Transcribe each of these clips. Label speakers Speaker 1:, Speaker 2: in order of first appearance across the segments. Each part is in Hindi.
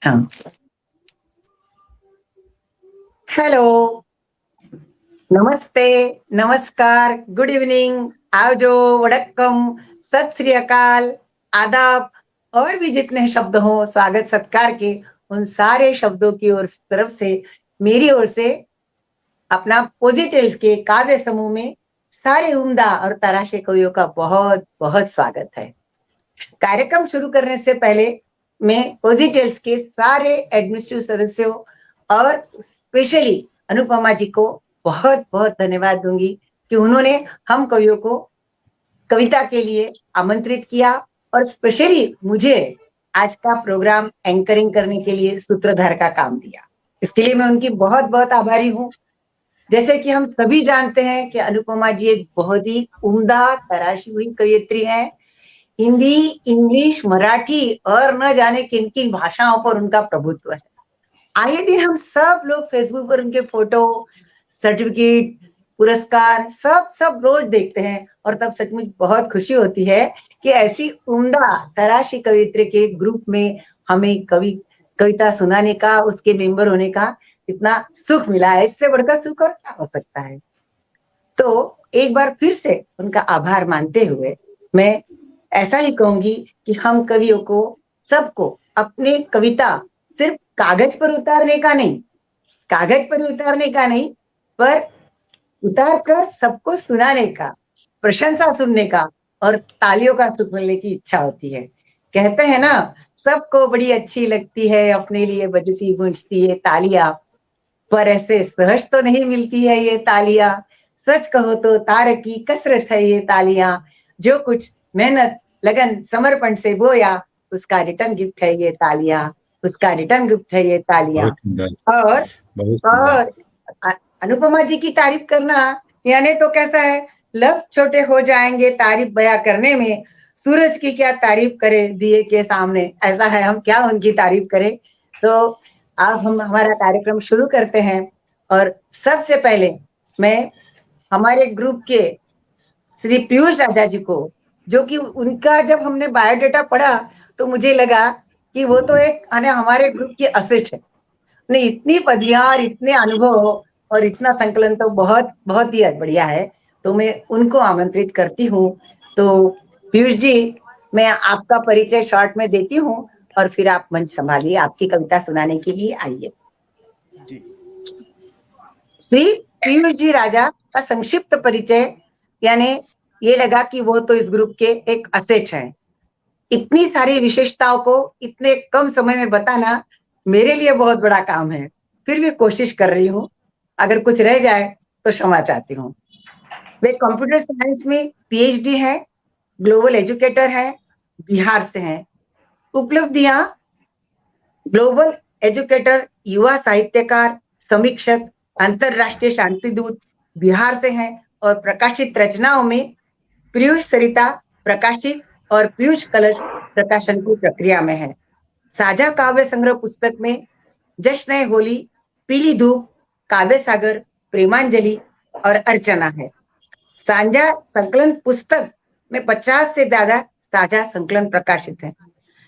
Speaker 1: हाँ। हेलो, नमस्ते, नमस्कार, गुड इवनिंग, आवजो, वड़क्कम, सत श्री अकाल, आदाब और भी जितने शब्द हों स्वागत सत्कार के, उन सारे शब्दों की ओर तरफ से मेरी ओर से अपना पॉजिटिव्स के काव्य समूह में सारे उम्दा और तराशे कवियों का बहुत बहुत स्वागत है। कार्यक्रम शुरू करने से पहले मैं पॉजिटिव्स के सारे एडमिनिस्ट्रेटिव सदस्यों और स्पेशली अनुपमा जी को बहुत बहुत धन्यवाद दूंगी कि उन्होंने हम कवियों को कविता के लिए आमंत्रित किया और स्पेशली मुझे आज का प्रोग्राम एंकरिंग करने के लिए सूत्रधार का काम दिया। इसके लिए मैं उनकी बहुत बहुत आभारी हूँ। जैसे कि हम सभी जानते हैं कि अनुपमा जी एक बहुत ही उम्दा तराशी हुई कवयित्री है। हिंदी, इंग्लिश, मराठी और न जाने किन किन भाषाओं पर उनका प्रभुत्व है। आए दिन हम सब लोग फेसबुक पर उनके फोटो, सर्टिफिकेट, पुरस्कार सब रोज देखते हैं और तब सचमुच बहुत खुशी होती है कि ऐसी उम्दा तराशी कवियत्री के ग्रुप में हमें कविता सुनाने का, उसके मेंबर होने का इतना सुख मिला है। इससे बढ़कर सुख और क्या हो सकता है। तो एक बार फिर से उनका आभार मानते हुए मैं ऐसा ही कहूंगी कि हम कवियों को सबको अपने कविता सिर्फ कागज पर उतारने का नहीं, पर उतार कर सबको सुनाने का, प्रशंसा सुनने का और तालियों का सुख मिलने की इच्छा होती है। कहते हैं ना, सबको बड़ी अच्छी लगती है, अपने लिए बजती गूंजती है तालियां, पर ऐसे सहज तो नहीं मिलती है ये तालियां। सच कहो तो तार की कसरत है ये तालियां, जो कुछ मेहनत लगन समर्पण से बोया, उसका रिटर्न गिफ्ट है ये तालियां, उसका रिटर्न गिफ्ट है ये तालियां। और और अनुपमा जी की तारीफ करना यानी तो कैसा है, लफ्ज छोटे हो जाएंगे तारीफ बयां करने में, सूरज की क्या तारीफ करे दिए के सामने, ऐसा है, हम क्या उनकी तारीफ करें। तो अब हम हमारा कार्यक्रम शुरू करते हैं और सबसे पहले मैं हमारे ग्रुप के श्री पीयूष राजा जी को, जो कि उनका जब हमने बायोडाटा पढ़ा तो मुझे लगा कि वो तो एक हमारे ग्रुप की असेट है। नहीं, इतनी पदियां और इतने अनुभव और इतना संकलन तो बहुत बहुत ही बढ़िया है। तो मैं उनको आमंत्रित करती हूँ। तो पीयूष जी, मैं आपका परिचय शॉर्ट में देती हूँ और फिर आप मंच संभालिए, आपकी कविता सुनाने के लिए आइए। श्री पीयूष जी राजा का संक्षिप्त परिचय, यानी ये लगा कि वो तो इस ग्रुप के एक असेट हैं। इतनी सारी विशेषताओं को इतने कम समय में बताना मेरे लिए बहुत बड़ा काम है, फिर भी कोशिश कर रही हूँ। अगर कुछ रह जाए तो क्षमा चाहती हूँ। वे कंप्यूटर साइंस में पीएचडी है, ग्लोबल एजुकेटर है, बिहार से हैं। उपलब्धियां, ग्लोबल एजुकेटर, युवा साहित्यकार, समीक्षक, अंतरराष्ट्रीय शांति दूत, बिहार से हैं और प्रकाशित रचनाओं में पीयूष सरिता प्रकाशित और पीयूष कलश प्रकाशन की प्रक्रिया में है। साझा काव्य संग्रह पुस्तक में जश्न होली, पीली धूप, काव्य सागर, प्रेमांजलि और अर्चना है। साझा संकलन पुस्तक में 50 से ज्यादा साझा संकलन प्रकाशित है।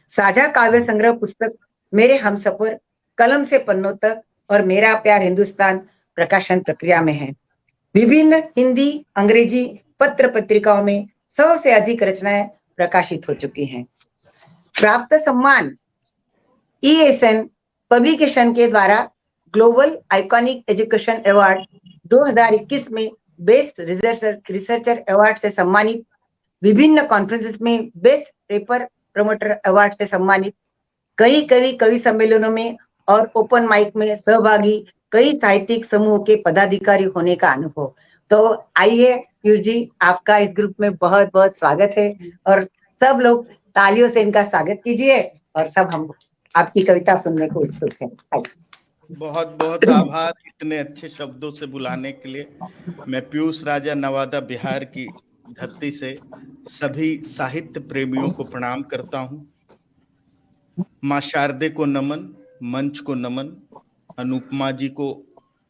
Speaker 1: साझा काव्य संग्रह पुस्तक मेरे हमसफर, कलम से पन्नों तक और मेरा प्यार हिंदुस्तान प्रकाशन प्रक्रिया में है। विभिन्न हिंदी, अंग्रेजी पत्र पत्रिकाओं में 100 से अधिक रचनाएं प्रकाशित हो चुकी हैं। प्राप्त सम्मान ESN पब्लिकेशन के द्वारा ग्लोबल आइकॉनिक एजुकेशन अवार्ड 2021 में बेस्ट रिसर्चर अवार्ड से सम्मानित, विभिन्न कॉन्फ्रेंसेस में बेस्ट पेपर प्रमोटर अवार्ड से सम्मानित, कई कवि सम्मेलनों में और ओपन माइक में सहभागी, कई साहित्यिक समूहों के पदाधिकारी होने का अनुभव। तो आइए पीयूष जी, आपका इस ग्रुप में बहुत बहुत स्वागत है और सब लोग तालियों से इनका स्वागत कीजिए और सब हम आपकी कविता सुनने को उत्सुक है।
Speaker 2: बहुत बहुत आभार इतने अच्छे शब्दों से बुलाने के लिए। मैं पीयूष राजा नवादा बिहार की धरती से सभी साहित्य प्रेमियों को प्रणाम करता हूँ। माँ शारदे को नमन, मंच को नमन, अनुपमा जी को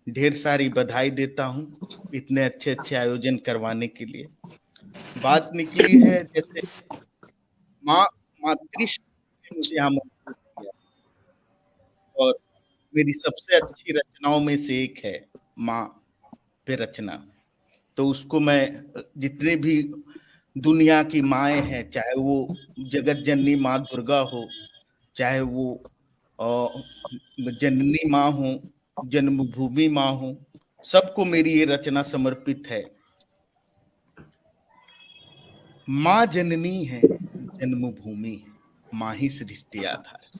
Speaker 2: ढेर सारी बधाई देता हूँ इतने अच्छे अच्छे आयोजन करवाने के लिए। बात निकली है जैसे मातृ मुझे आमंत्रित किया, और मेरी सबसे अच्छी रचनाओं में से एक है माँ पे रचना। तो उसको मैं जितने भी दुनिया की माएँ हैं, चाहे वो जगत जननी माँ दुर्गा हो, चाहे वो जननी माँ हो, जन्मभूमि माँ हो, सबको मेरी ये रचना समर्पित है। माँ जननी है, जन्मभूमि है, माँ ही सृष्टि आधार।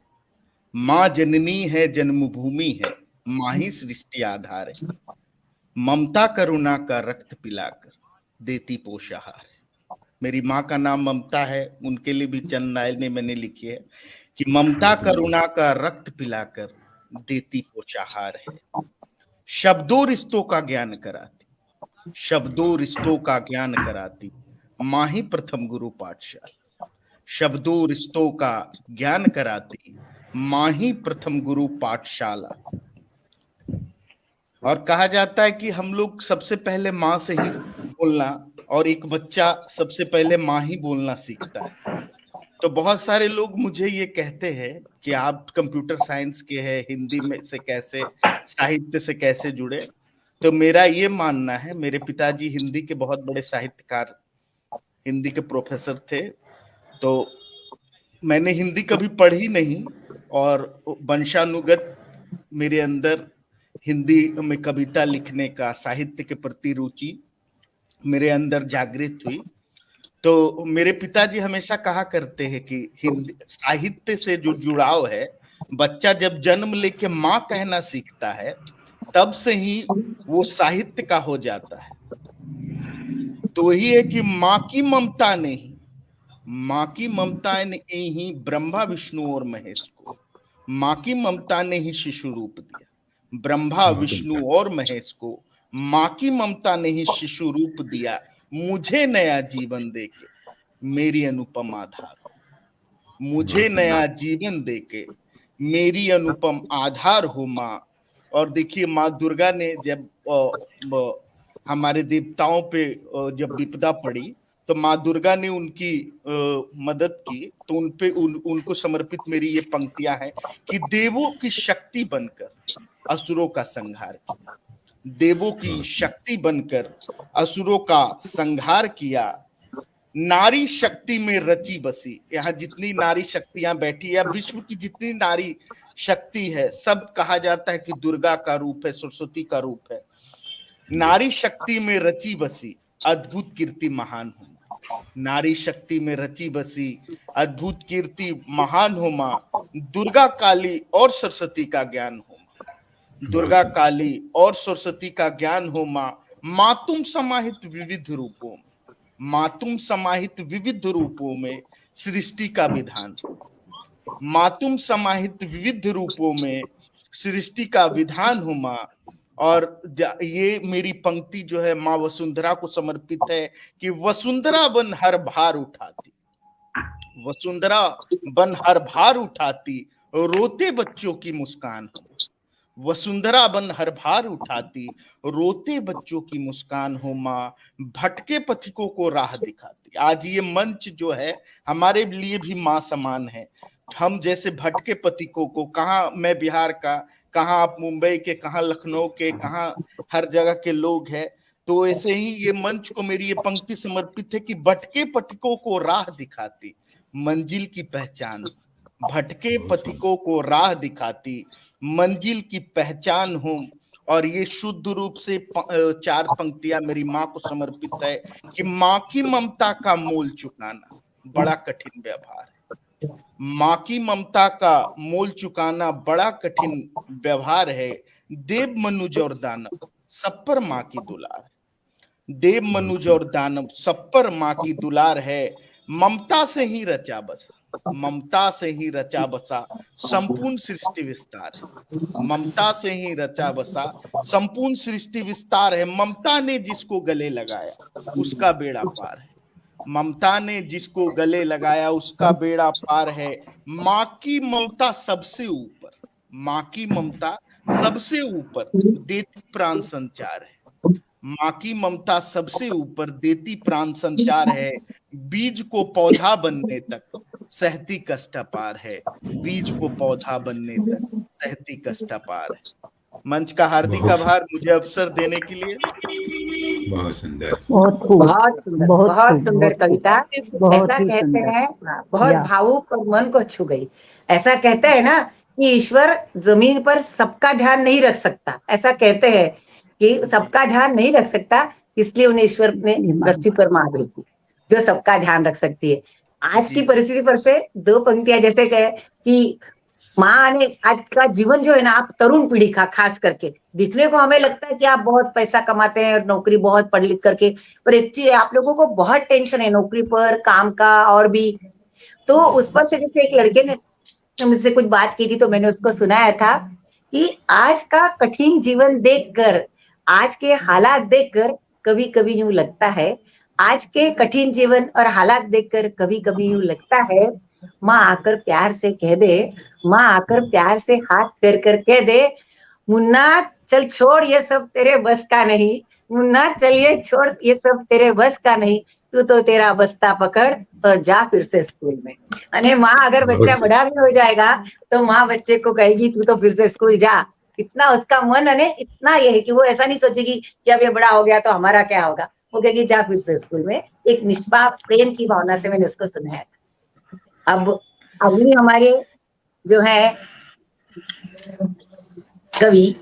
Speaker 2: माँ जननी है, जन्मभूमि है, माँ ही सृष्टि आधार है। ममता करुणा का रक्त पिलाकर देती पोषाहार है। मेरी माँ का नाम ममता है, उनके लिए भी चंद लाइनें मैंने लिखी है कि ममता करुणा का रक्त पिलाकर देती पोषाहार है। शब्दों रिश्तों का ज्ञान कराती, शब्दों रिश्तों का ज्ञान कराती, माँ ही प्रथम गुरु पाठशाला। शब्दों रिश्तों का ज्ञान कराती, माँ ही प्रथम गुरु पाठशाला। और कहा जाता है कि हम लोग सबसे पहले माँ से ही बोलना, और एक बच्चा सबसे पहले माँ ही बोलना सीखता है। तो बहुत सारे लोग मुझे ये कहते हैं कि आप कंप्यूटर साइंस के हैं, हिंदी में से कैसे, साहित्य से कैसे जुड़े। तो मेरा ये मानना है, मेरे पिताजी हिंदी के बहुत बड़े साहित्यकार, हिंदी के प्रोफेसर थे, तो मैंने हिंदी कभी पढ़ी नहीं, और वंशानुगत मेरे अंदर हिंदी में कविता लिखने का, साहित्य के प्रति रुचि मेरे अंदर जागृत हुई। तो मेरे पिताजी हमेशा कहा करते हैं कि हिंदी साहित्य से जो जुड़ाव है, बच्चा जब जन्म लेके माँ कहना सीखता है, तब से ही वो साहित्य का हो जाता है। तो वही है कि माँ की ममता ने ही, माँ की ममता ने ही ब्रह्मा विष्णु और महेश को, माँ की ममता ने ही शिशु रूप दिया ब्रह्मा विष्णु और महेश को, माँ की ममता ने ही शिशु रूप दिया मुझे नया जीवन देके मेरी अनुपम आधार हो। मुझे नया जीवन देके मेरी अनुपम आधार हो माँ। और देखिए माँ दुर्गा ने जब हमारे देवताओं पे जब विपदा पड़ी, तो माँ दुर्गा ने उनकी मदद की। तो उनको समर्पित मेरी ये पंक्तियां हैं कि देवों की शक्ति बनकर असुरों का संहार किया, देवों की शक्ति बनकर असुरों का संहार किया, नारी शक्ति में रची बसी। यहाँ जितनी नारी शक्तियां बैठी है, विश्व की जितनी नारी शक्ति है, सब कहा जाता है कि दुर्गा का रूप है, सरस्वती का रूप है। नारी शक्ति में रची बसी अद्भुत कीर्ति महान हो, नारी शक्ति में रची बसी अद्भुत कीर्ति महान हो माँ। दुर्गा काली और सरस्वती का ज्ञान हो माँ, दुर्गा काली और सरस्वती का ज्ञान हो माँ। माँ तुम समाहित विविध रूपों में, माँ तुम समाहित विविध रूपों में सृष्टि का विधान, माँ तुम समाहित विविध रूपों में सृष्टि का विधान हो माँ। और ये मेरी पंक्ति जो है माँ वसुंधरा को समर्पित है कि वसुंधरा बन हर भार उठाती, वसुंधरा बन हर भार उठाती, रोते बच्चों की मुस्कान हो, वसुंधरा बन हर भार उठाती, रोते बच्चों की मुस्कान हो माँ। भटके पथिकों को राह दिखाती। आज ये मंच जो है हमारे लिए भी माँ समान है। हम जैसे भटके पथिकों को, कहाँ मैं बिहार का, कहाँ आप मुंबई के, कहाँ लखनऊ के, कहाँ हर जगह के लोग हैं, तो ऐसे ही ये मंच को मेरी ये पंक्ति समर्पित है कि भटके पथिकों को राह दिखाती मंजिल की पहचान, भटके पथिकों को राह दिखाती मंजिल की पहचान हो। और ये शुद्ध रूप से 4 पंक्तियां मेरी माँ को समर्पित है कि माँ की ममता का मोल चुकाना बड़ा कठिन व्यवहार है, माँ की ममता का मोल चुकाना बड़ा कठिन व्यवहार है। देव मनुज और दानव सब पर माँ की दुलार है, देव मनुज और दानव सब पर माँ की दुलार है। ममता से ही रचा बसा, ममता से ही रचा बसा संपूर्ण सृष्टि विस्तार है, ममता से ही रचा बसा संपूर्ण सृष्टि विस्तार है। ममता ने जिसको गले लगाया उसका बेड़ा पार है, ममता ने जिसको गले लगाया उसका बेड़ा पार है। माँ की ममता सबसे ऊपर, माँ की ममता सबसे ऊपर देती प्राण संचार है, माँ की ममता सबसे ऊपर देती प्राण संचार है। बीज को पौधा बनने तक सहती कष्ट अपार है, बीज को पौधा बनने तक सहती कष्ट अपार है। मंच का हार्दिक आभार मुझे अवसर देने के लिए।
Speaker 3: बहुत सुंदर,
Speaker 1: बहुत सुंदर, बहुत सुंदर कविता। ऐसा कहते हैं, बहुत भावुक और मन को छू गई। ऐसा कहते हैं ना कि ईश्वर जमीन पर सबका ध्यान नहीं रख सकता, ऐसा कहते हैं कि सबका ध्यान नहीं रख सकता, इसलिए उन्हें ईश्वर ने धरती पर माँ भेजी जो सबका ध्यान रख सकती है। आज की परिस्थिति पर से दो पंक्तियां जैसे कहे कि माँ ने आज का जीवन जो है ना, आप तरुण पीढ़ी का खास करके दिखने को हमें लगता है कि आप बहुत पैसा कमाते हैं और नौकरी बहुत पढ़ लिख करके, पर एक चीज आप लोगों को बहुत टेंशन है नौकरी पर, काम का और भी। तो उस पर से जैसे एक लड़के ने मुझसे कुछ बात की थी तो मैंने उसको सुनाया था कि आज का कठिन जीवन देखकर, आज के हालात देखकर कभी कभी यूं लगता है, आज के कठिन जीवन और हालात देखकर कभी कभी यूं लगता है, माँ आकर प्यार से कह दे, माँ आकर प्यार से हाथ फेर कर कह दे, मुन्ना चल छोड़ ये सब तेरे बस का नहीं, मुन्ना चलिए छोड़ ये सब तेरे बस का नहीं, तू तो तेरा बस्ता पकड़ और जा फिर से स्कूल में। अरे माँ अगर बच्चा बड़ा भी हो जाएगा तो माँ बच्चे को कहेगी तू तो फिर से स्कूल जा। इतना उसका मन है, इतना ये है कि वो ऐसा नहीं सोचेगी कि अब ये बड़ा हो गया तो हमारा क्या होगा, वो कहेगी जा फिर से स्कूल में। एक निष्पाप प्रेम की भावना से मैंने उसको सुनाया था। अब अगली हमारे जो है कवि,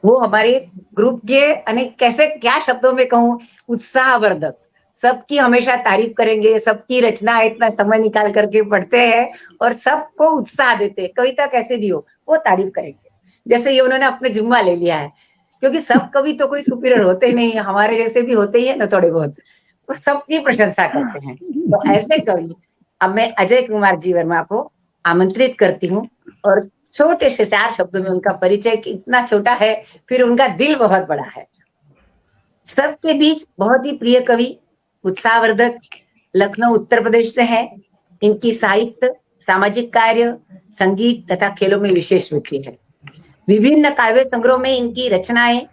Speaker 1: वो हमारे ग्रुप के अनेक, कैसे क्या शब्दों में कहूं, उत्साहवर्धक, सबकी हमेशा तारीफ करेंगे, सबकी रचना इतना समय निकाल करके पढ़ते हैं और सबको उत्साह देते हैं। कविता कैसे भी हो वो तारीफ करेंगे, जैसे ये उन्होंने अपने जिम्मा ले लिया है, क्योंकि सब कवि तो कोई सुपीरियर होते ही नहीं, हमारे जैसे भी होते ही है ना थोड़े बहुत, वो सबकी प्रशंसा करते हैं। तो ऐसे कवि अब मैं अजय कुमार जी वर्मा को आमंत्रित करती हूँ और छोटे से 4 शब्दों में उनका परिचय, इतना छोटा है फिर उनका दिल बहुत बड़ा है। सबके बीच बहुत ही प्रिय कवि, उत्साहवर्धक, लखनऊ उत्तर प्रदेश से हैं। इनकी साहित्य, सामाजिक कार्य, संगीत तथा खेलों में विशेष रुचि है। विभिन्न काव्य संग्रहों में इनकी रचनाएं,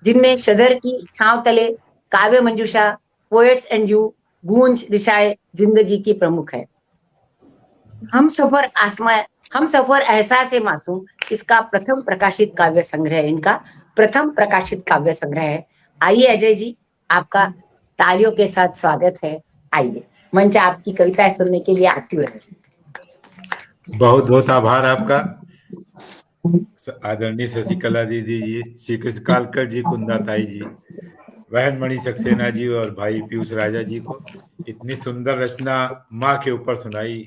Speaker 1: जिनमें शजर की छांव तले, काव्य मंजूषा, पोएट्स एंड यू, गूंज दिशाएं जिंदगी की प्रमुख है। हम सफर एहसास मासूम, इसका प्रथम प्रकाशित काव्य संग्रह है, इनका प्रथम प्रकाशित काव्य संग्रह है। आइए अजय जी, आपका तालियों के साथ स्वागत है। आइए, मंच आपकी कविताएं सुनने के लिए आतुर है।
Speaker 3: बहुत बहुत आभार आपका आदरणीय शशिकला दीदी जी, श्री कृष्ण कालकर जी, कुंदाताई जी, बहन मणि सक्सेना जी और भाई पीयूष राजा जी को इतनी सुंदर रचना माँ के ऊपर सुनाई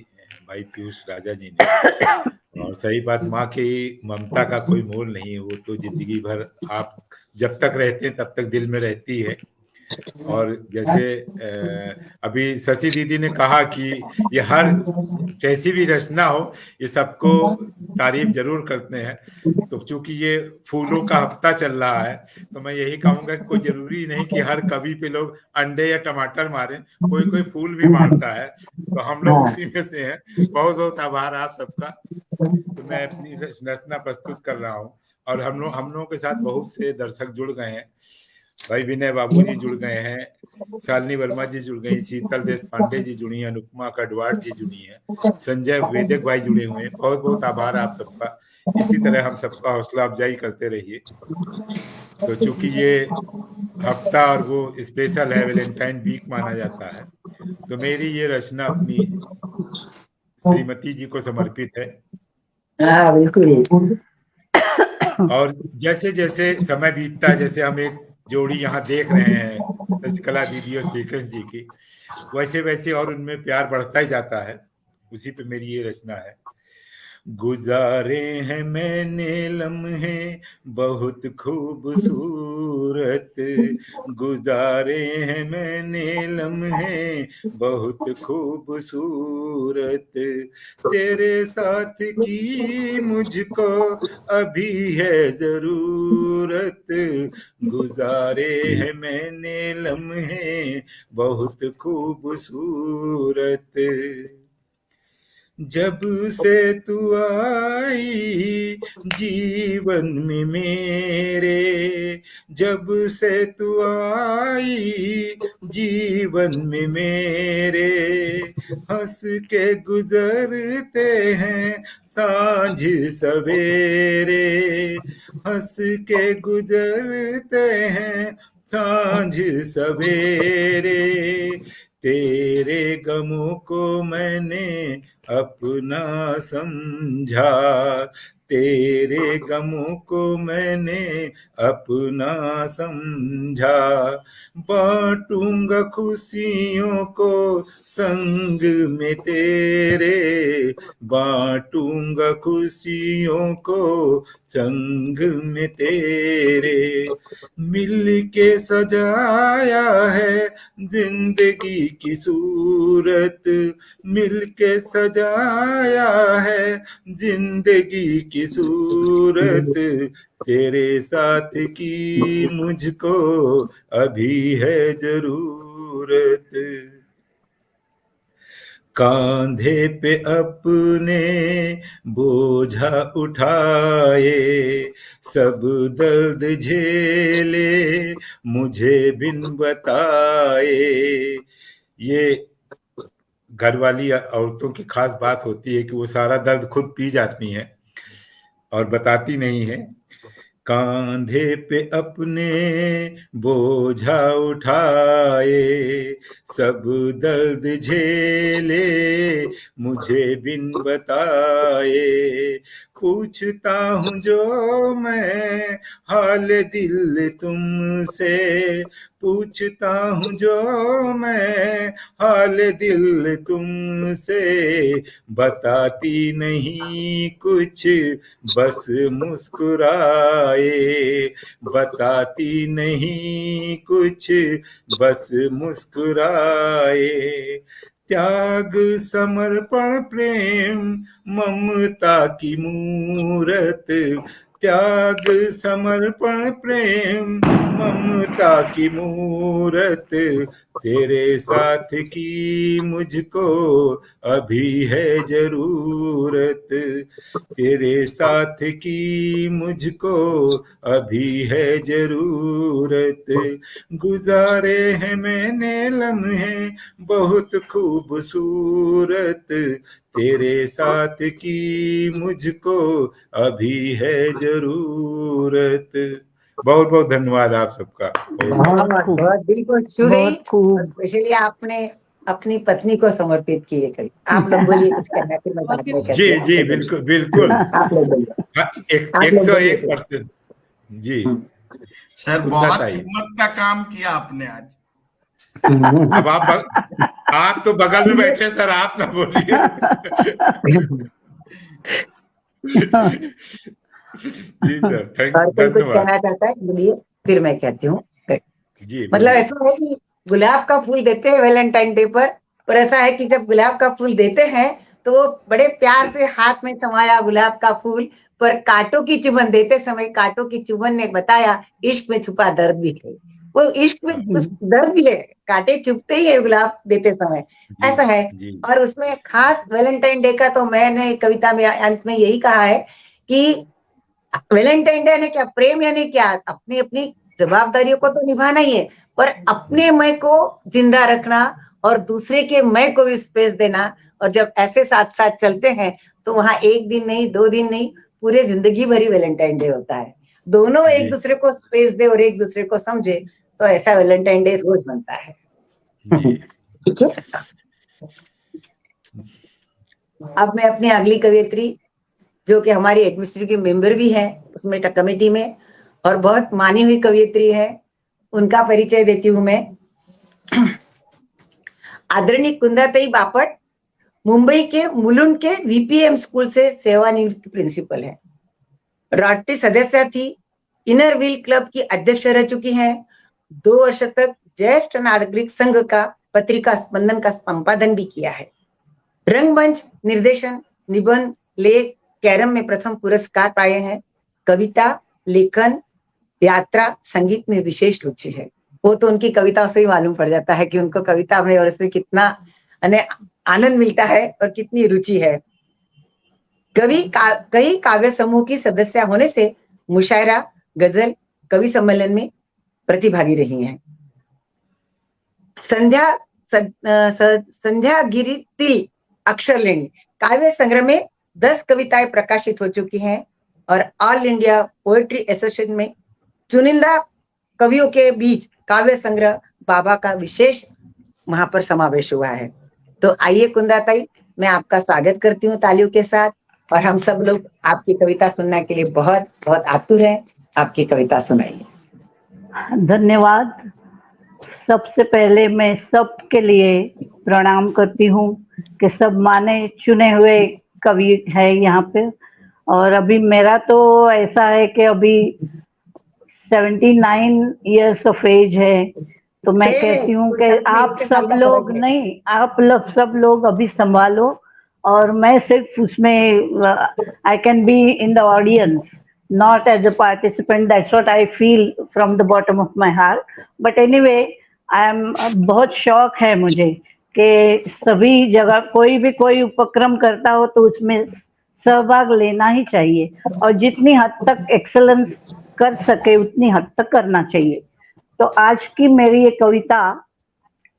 Speaker 3: भाई पीयूष राजा जी ने। और सही बात, माँ की ममता का कोई मोल नहीं है, वो तो जिंदगी भर आप जब तक रहते हैं तब तक दिल में रहती है। और जैसे अभी शशि दीदी ने कहा कि ये हर जैसी भी रचना हो ये सबको तारीफ जरूर करते हैं, तो चूंकि ये फूलों का हफ्ता चल रहा है तो मैं यही कहूंगा कि कोई जरूरी नहीं कि हर कवि पे लोग अंडे या टमाटर मारें, कोई कोई फूल भी मारता है, तो हम लोग उसी में से हैं। बहुत बहुत आभार आप सबका। तो मैं अपनी रचना प्रस्तुत कर रहा हूँ और हम लोगों के साथ बहुत से दर्शक जुड़ गए हैं। भाई विनय बाबू जी जुड़ गए हैं, शालिनी वर्मा जी जुड़ गई, शीतल देश पांडे जी जुड़ी हैं, अनुपमा कटवाड़ जी जुड़ी हैं, संजय वेदक भाई जुड़े हुए हैं। बहुत बहुत आभार आप सबका। इसी तरह हम सबका हौसला अफजाई करते रहिए। तो चूंकि ये हफ्ता और वो स्पेशल है, वैलेंटाइन वीक माना जाता है, तो मेरी ये रचना अपनी श्रीमती जी को समर्पित है।
Speaker 1: बिल्कुल।
Speaker 3: और जैसे जैसे समय बीतता है, जैसे हम एक जोड़ी यहाँ देख रहे हैं शशिकला दीदी और श्रीकृष्ण जी की, वैसे वैसे और उनमें प्यार बढ़ता ही जाता है। उसी पे मेरी ये रचना है। गुजारे हैं मैंने लम्हे बहुत खूबसूरत, गुजारे हैं मैंने लम्हे बहुत खूबसूरत, तेरे साथ की मुझको अभी है जरूरत, गुजारे हैं मैंने लम्हे बहुत खूबसूरत, जब से तू आई जीवन में मेरे, जब से तू आई जीवन में मेरे, हंस के गुजरते हैं सांझ सवेरे, हंस के गुजरते हैं सांझ सवेरे। तेरे गमों को मैंने अपना समझा, तेरे गमों को मैंने अपना समझा। बांटूंगा खुशियों को संग में तेरे, बांटूंगा खुशियों को संग में तेरे। मिल के सजाया है जिंदगी की सूरत, मिल के सजाया है जिंदगी की सूरत। तेरे साथ की मुझको अभी है जरूरत। कांधे पे अपने बोझा उठाए, सब दर्द झेले मुझे बिन बताए। ये घर वाली औरतों की खास बात होती है कि वो सारा दर्द खुद पी जाती हैं और बताती नहीं है। कांधे पे अपने बोझा उठाए, सब दर्द झेले मुझे बिन बताए। पूछता हूँ जो मैं हाल दिल तुमसे, पूछता हूँ जो मैं हाल दिल तुमसे। बताती नहीं कुछ बस मुस्कुराए, बताती नहीं कुछ बस मुस्कुराए। त्याग समर्पण प्रेम ममता की मूरत, त्याग समर्पण प्रेम ममता की मूरत। तेरे साथ की मुझको अभी है जरूरत, तेरे साथ की मुझको अभी है जरूरत। गुजारे हैं मैंने लम्हे बहुत खूबसूरत, तेरे साथ की मुझको अभी है जरूरत। बहुत बहुत धन्यवाद आप सबका।
Speaker 1: बहुत दिल को छू गई। स्पेशली आपने अपनी पत्नी को समर्पित की है कभी। आप लोग बोलिए कुछ कहना, फिर मैं बात नहीं करती।
Speaker 3: जी जी बिल्कुल बिल्कुल,
Speaker 1: आप लोग बोलिए।
Speaker 3: 101%। जी
Speaker 2: सर बहुत हिम्मत का काम किया आपने आज।
Speaker 3: अब आप तो बगल में बैठे सर, आप ना बोलिए। जी सर,
Speaker 1: कोई कुछ कहना चाहता है बोलिए, फिर मैं कहती हूँ।
Speaker 3: जी
Speaker 1: मतलब ऐसा है कि गुलाब का फूल देते हैं वैलेंटाइन डे पर, और ऐसा है कि जब गुलाब का फूल देते हैं तो वो बड़े प्यार से हाथ में थमाया गुलाब का फूल, पर कांटों की चुभन देते समय कांटों की चुभन ने बताया इश्क में छुपा दर्द भी है। वो इश्क में कुछ दर्द भी है, कांटे चुभते ही है गुलाब देते समय, ऐसा है। और उसमें खास वैलेंटाइन डे का तो मैंने कविता में अंत में यही कहा है कि वैलेंटाइन डे यानी क्या, प्रेम यानी क्या, अपनी अपनी जवाबदारियों को तो निभाना ही है, पर अपने मैं को जिंदा रखना और दूसरे के मैं को भी स्पेस देना। और जब ऐसे साथ साथ चलते हैं तो वहां एक दिन नहीं, 2 दिन नहीं, पूरे जिंदगी भरी वैलेंटाइन डे होता है। दोनों एक दूसरे को स्पेस दे और एक दूसरे को समझे, तो ऐसा वैलेंटाइन डे रोज बनता है। ठीक है। अब मैं अपनी अगली कवियत्री, जो कि हमारी एडमिनिस्ट्रेटिव मेंबर भी है उसमें कमेटी में और बहुत मानी हुई कवियत्री है, उनका परिचय देती हूं मैं। आदरणीय कुंदाताई बापट मुंबई के मुलुंड के वीपीएम स्कूल से सेवानिवृत्त प्रिंसिपल है, रोटरी सदस्य थी, इनर व्हील क्लब की अध्यक्ष रह चुकी हैं, 2 वर्ष तक ज्येष्ठ नागरिक संघ का पत्रिका स्पंदन का संपादन भी किया है। रंगमंच, निर्देशन, निबंध, लेख, कैरम में प्रथम पुरस्कार पाए हैं। कविता, लेखन, यात्रा, संगीत में विशेष रुचि है। वो तो उनकी कविता से ही मालूम पड़ जाता है कि उनको कविता में और इसमें कितना आनंद मिलता है और कितनी रुचि है। कई काव्य समूह की सदस्य होने से मुशायरा, गजल, कवि सम्मेलन में प्रतिभागी रही हैं। संध्यागिरीतील अक्षरलिंग काव्य संग्रह में 10 कविताएं प्रकाशित हो चुकी हैं और ऑल इंडिया पोएट्री एसोसिएशन में चुनिंदा कवियों के बीच काव्य संग्रह बाबा का विशेष वहां पर समावेश हुआ है। तो आइए कुंदाताई, मैं आपका स्वागत करती हूँ तालियों के साथ, और हम सब लोग आपकी कविता सुनने के लिए बहुत बहुत आतुर हैं। आपकी कविता सुनाइए।
Speaker 4: धन्यवाद। सबसे पहले मैं सबके लिए प्रणाम करती हूँ कि सब माने चुने हुए कवि है यहाँ पे। और अभी मेरा तो ऐसा है कि अभी 79 इयर्स ऑफ एज है, तो मैं कहती हूँ कि आप सब लोग नहीं, आप सब लोग अभी संभालो, और मैं सिर्फ उसमें I can be in the audience, not as a participant. That's what I feel from the bottom of my heart. But anyway, I am बहुत शौक है मुझे कि सभी जगह कोई उपक्रम करता हो तो उसमें सहभाग लेना ही चाहिए, और जितनी हद तक एक्सेलेंस कर सके उतनी हद तक करना चाहिए। तो आज की मेरी ये कविता,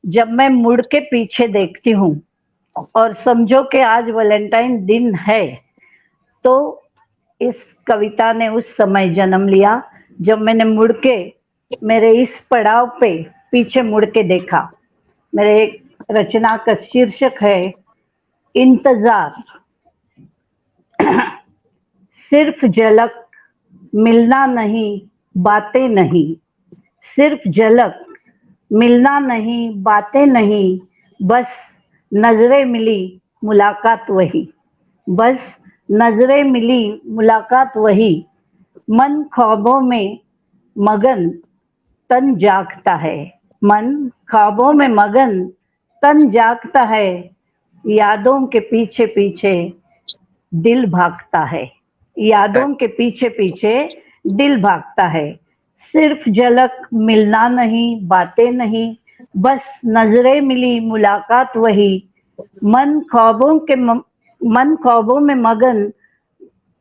Speaker 4: जब मैं मुड़ के पीछे देखती हूँ और समझो कि आज वैलेंटाइन दिन है, तो इस कविता ने उस समय जन्म लिया जब मैंने मुड़ के मेरे इस पड़ाव पे पीछे मुड़ के देखा। मेरे एक रचना का शीर्षक है इंतजार। सिर्फ झलक, मिलना नहीं, बातें नहीं। सिर्फ झलक, मिलना नहीं, बातें नहीं। बस नजरें मिली, मुलाकात वही। बस नजरें मिली, मुलाकात वही। मन ख्वाबों में मगन, तन जागता है। मन ख्वाबों में मगन, तन जागता है। यादों के पीछे पीछे दिल भागता है। यादों के पीछे पीछे दिल भागता है। सिर्फ झलक, मिलना नहीं, बातें नहीं। बस नजरें मिली, मुलाकात वही। मन ख्वाबों में मगन,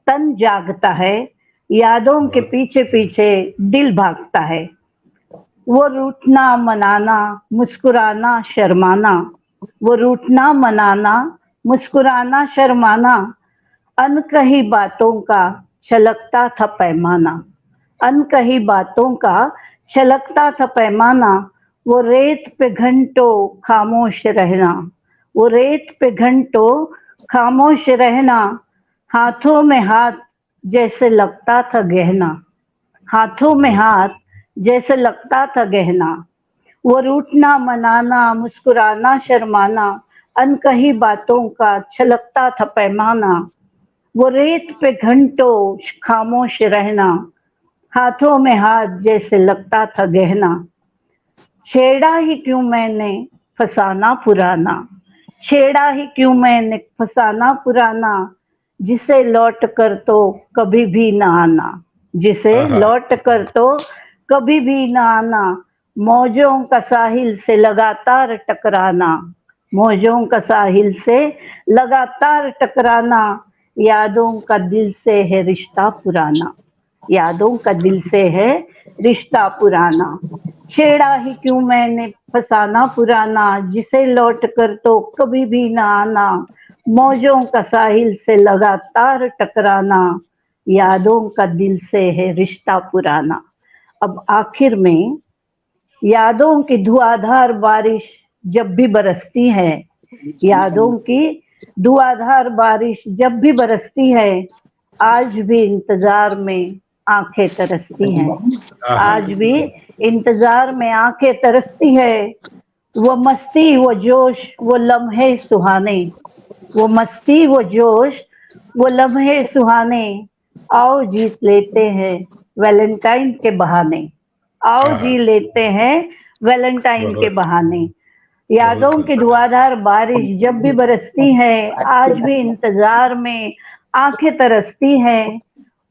Speaker 4: तन जागता है। यादों के पीछे पीछे दिल भागता है। वो रूठना मनाना, मुस्कुराना शर्माना। वो रूठना मनाना, मुस्कुराना शर्माना। अनकही बातों का छलकता था पैमाना। अनकही बातों का छलकता था पैमाना। वो रेत पे घंटों खामोश रहना। वो रेत पे घंटों खामोश रहना। हाथों में हाथ जैसे लगता था गहना। हाथों में हाथ जैसे लगता था गहना। वो रूठना मनाना, मुस्कुराना शर्माना। अनकही बातों का छलकता था पैमाना। वो रेत पे घंटों खामोश रहना। हाथों में हाथ जैसे लगता था गहना। छेड़ा ही क्यों मैंने फसाना पुराना। छेड़ा ही क्यों मैंने फसाना पुराना। जिसे लौट कर तो कभी भी ना आना। जिसे लौट कर तो कभी भी ना आना। मौजों का साहिल से लगातार टकराना। मौजों का साहिल से लगातार टकराना। यादों का दिल से है रिश्ता पुराना। यादों का दिल से है रिश्ता पुराना। छेड़ा ही क्यों मैंने फसाना पुराना। जिसे लौट कर तो कभी भी ना आना। मौजों का साहिल से लगातार टकराना। यादों का दिल से है रिश्ता पुराना। अब आखिर में, यादों की धुआंधार बारिश जब भी बरसती है। यादों की धुआंधार बारिश जब भी बरसती है। आज भी इंतजार में आंखें तरसती हैं। आज भी इंतजार में आंखें तरसती है। वो मस्ती, वो जोश, वो लम्हे सुहाने। वो मस्ती, वो जोश, वो लम्हे सुहाने। आओ जीत लेते हैं वैलेंटाइन के बहाने। आओ जी लेते हैं वैलेंटाइन के बहाने। यादों की धुआंधार बारिश जब भी बरसती है। आज भी इंतजार में आंखें तरसती हैं।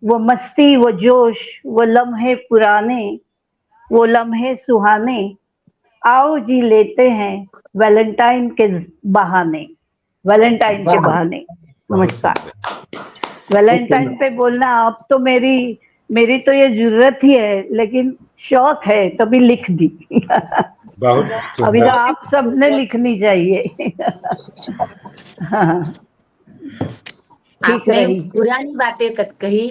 Speaker 4: वो मस्ती, वो जोश, वो लम्हे पुराने, वो लम्हे सुहाने। आओ जी लेते हैं वैलेंटाइन के बहाने। वैलेंटाइन के बहाने। नमस्कार। वैलेंटाइन पे बोलना अब तो मेरी तो ये जरूरत ही है, लेकिन शौक है तभी लिख दी।
Speaker 3: बहुत
Speaker 4: अभी तो
Speaker 3: सुंदर।
Speaker 4: आप सबने लिखनी चाहिए। हाँ, ठीक
Speaker 1: आपने
Speaker 4: रही।
Speaker 1: पुरानी बातें कही